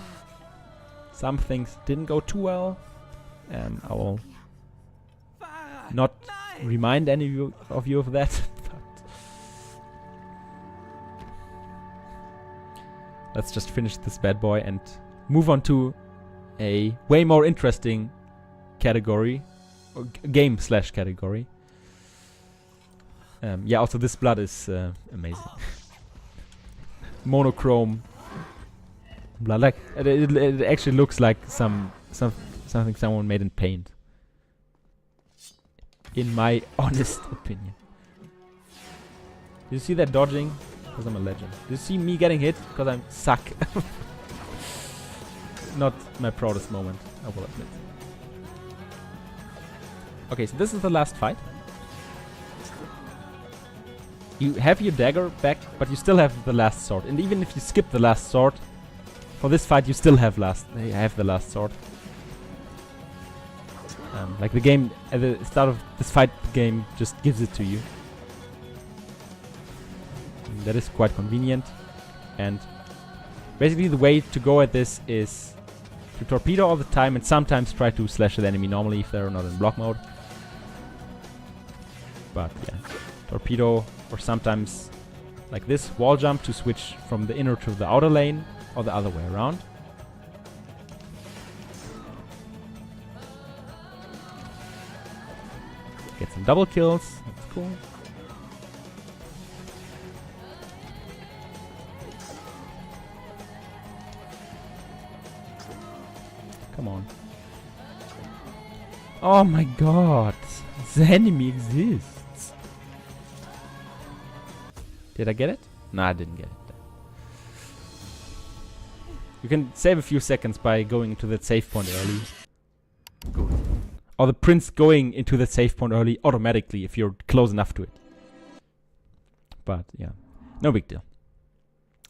Some things didn't go too well. I will not remind any of you of that. Let's just finish this bad boy and move on to a way more interesting category, or game/category. Yeah, also this blood is amazing. Monochrome blood, like it actually looks like something someone made in paint. In my honest opinion. Do you see that dodging? Because I'm a legend. Do you see me getting hit? Because I suck. Not my proudest moment, I will admit. Okay, so this is the last fight. You have your dagger back, but you still have the last sword. And even if you skip the last sword, for this fight you still have the last sword. Like the game, at the start of this fight, the game just gives it to you. And that is quite convenient. And basically the way to go at this is to torpedo all the time and sometimes try to slash the enemy normally if they're not in block mode. But yeah, torpedo, or sometimes like this, wall jump to switch from the inner to the outer lane, or the other way around. Get some double kills, that's cool. Come on. Oh my god, the enemy exists. Did I get it? No, I didn't get it. You can save a few seconds by going into that save point early. Good. Or the prince going into the save point early automatically if you're close enough to it. But yeah, no big deal.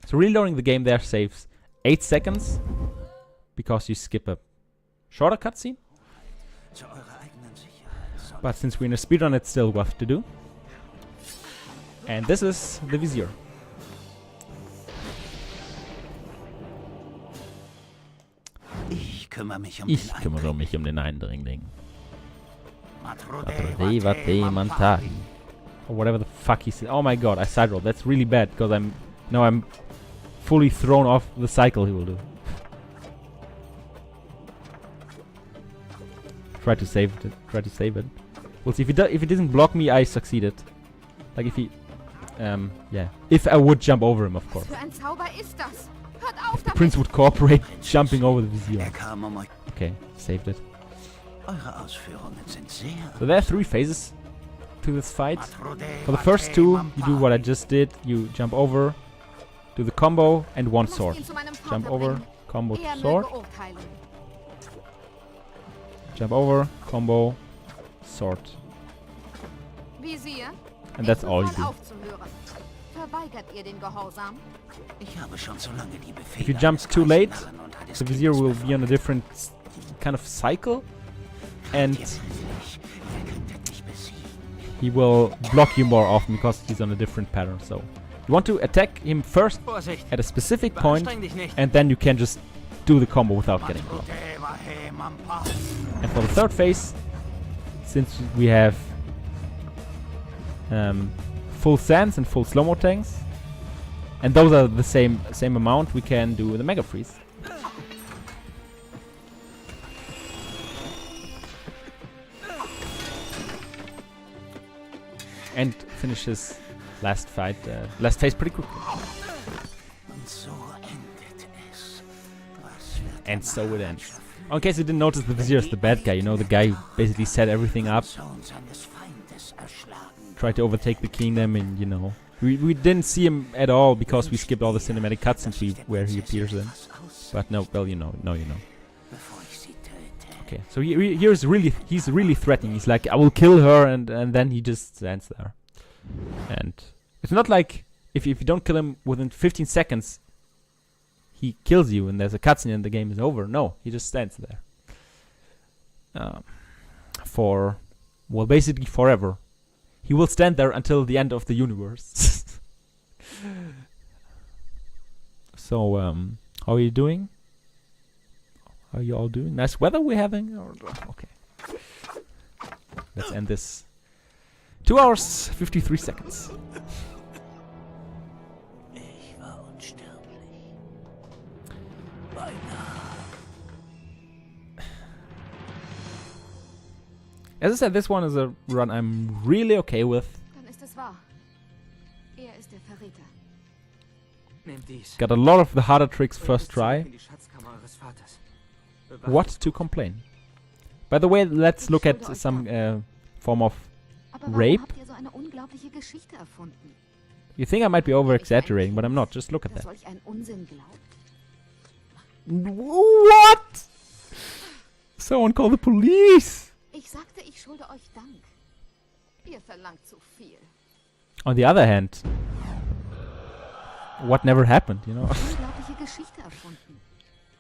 So reloading the game there saves 8 seconds because you skip a shorter cutscene. But since we're in a speedrun, it's still worth to do. And this is the Vizier. Ich kümmere mich um den Eindringling. Or whatever the fuck he said. Oh my god, I side rolled. That's really bad because I'm fully thrown off the cycle he will do. Try to save it. We'll see. If it doesn't block me, I succeeded. Like if he, yeah. If I would jump over him, of course. If the prince would cooperate jumping over the Vizier. Okay, saved it. So there are 3 phases to this fight. For the first 2, you do what I just did. You jump over, do the combo, and 1 sword. Jump over, combo, sword. Jump over, combo, sword. And that's all you do. If you jump too late, the Vizier will be on a different kind of cycle. And he will block you more often because he's on a different pattern. So You want to attack him first Vorsicht. at a specific point, Beanstreng dich nicht. and then you can just do the combo without getting blocked. And for the third phase, since we have full sands and full slow-mo tanks, and those are the same amount, we can do the Mega Freeze. And finish his last fight, last phase pretty quickly. And so it ends. Oh, in case you didn't notice, the Vizier is the bad guy, you know, the guy who basically set everything up. Tried to overtake the kingdom, and you know, we didn't see him at all because we skipped all the cinematic cutscenes where he appears in. But no, well, you know. Okay, so he's really threatening. He's like, I will kill her, and then he just stands there. And it's not like if you don't kill him within 15 seconds, he kills you and there's a cutscene and the game is over. No, he just stands there. For, well, basically forever. He will stand there until the end of the universe. So, how are you doing? How are you all doing? Nice weather we're having? Okay. Let's end this. 2 hours, 53 seconds. As I said, this one is a run I'm really okay with. Dann ist es wahr. Er ist der Verräter. Nehmt dies. Got a lot of the harder tricks first try. In die Schatzkammer eures Vaters. What to complain? By the way, let's look at some form of Aber warum rape. habt ihr so eine unglaubliche Geschichte erfunden? You think I might be over-exaggerating, but I'm not. Just look at Das that. solch einen Unsinn glaubt? What? Someone call the police! Ich sagte, ich schulde euch Dank. Ihr verlangt zu viel. On the other hand, what never happened, you know? Unglaubliche Geschichte erfunden.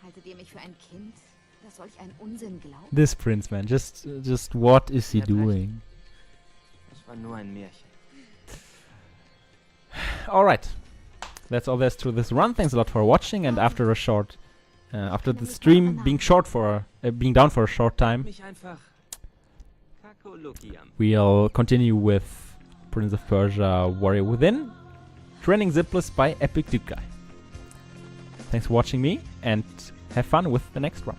Haltet ihr mich für ein Kind, das solch einen Unsinn glaubt? This prince, man, just what is he Er hat recht. doing? Das war nur ein Märchen. Alright, that's all there's to this run. Thanks a lot for watching, and after a short, after the stream being being down for a short time, Mich einfach Kakolokian. we'll continue with Prince of Persia Warrior Within, Training Zipless by Epic Dude Guy. Thanks for watching me, and have fun with the next run.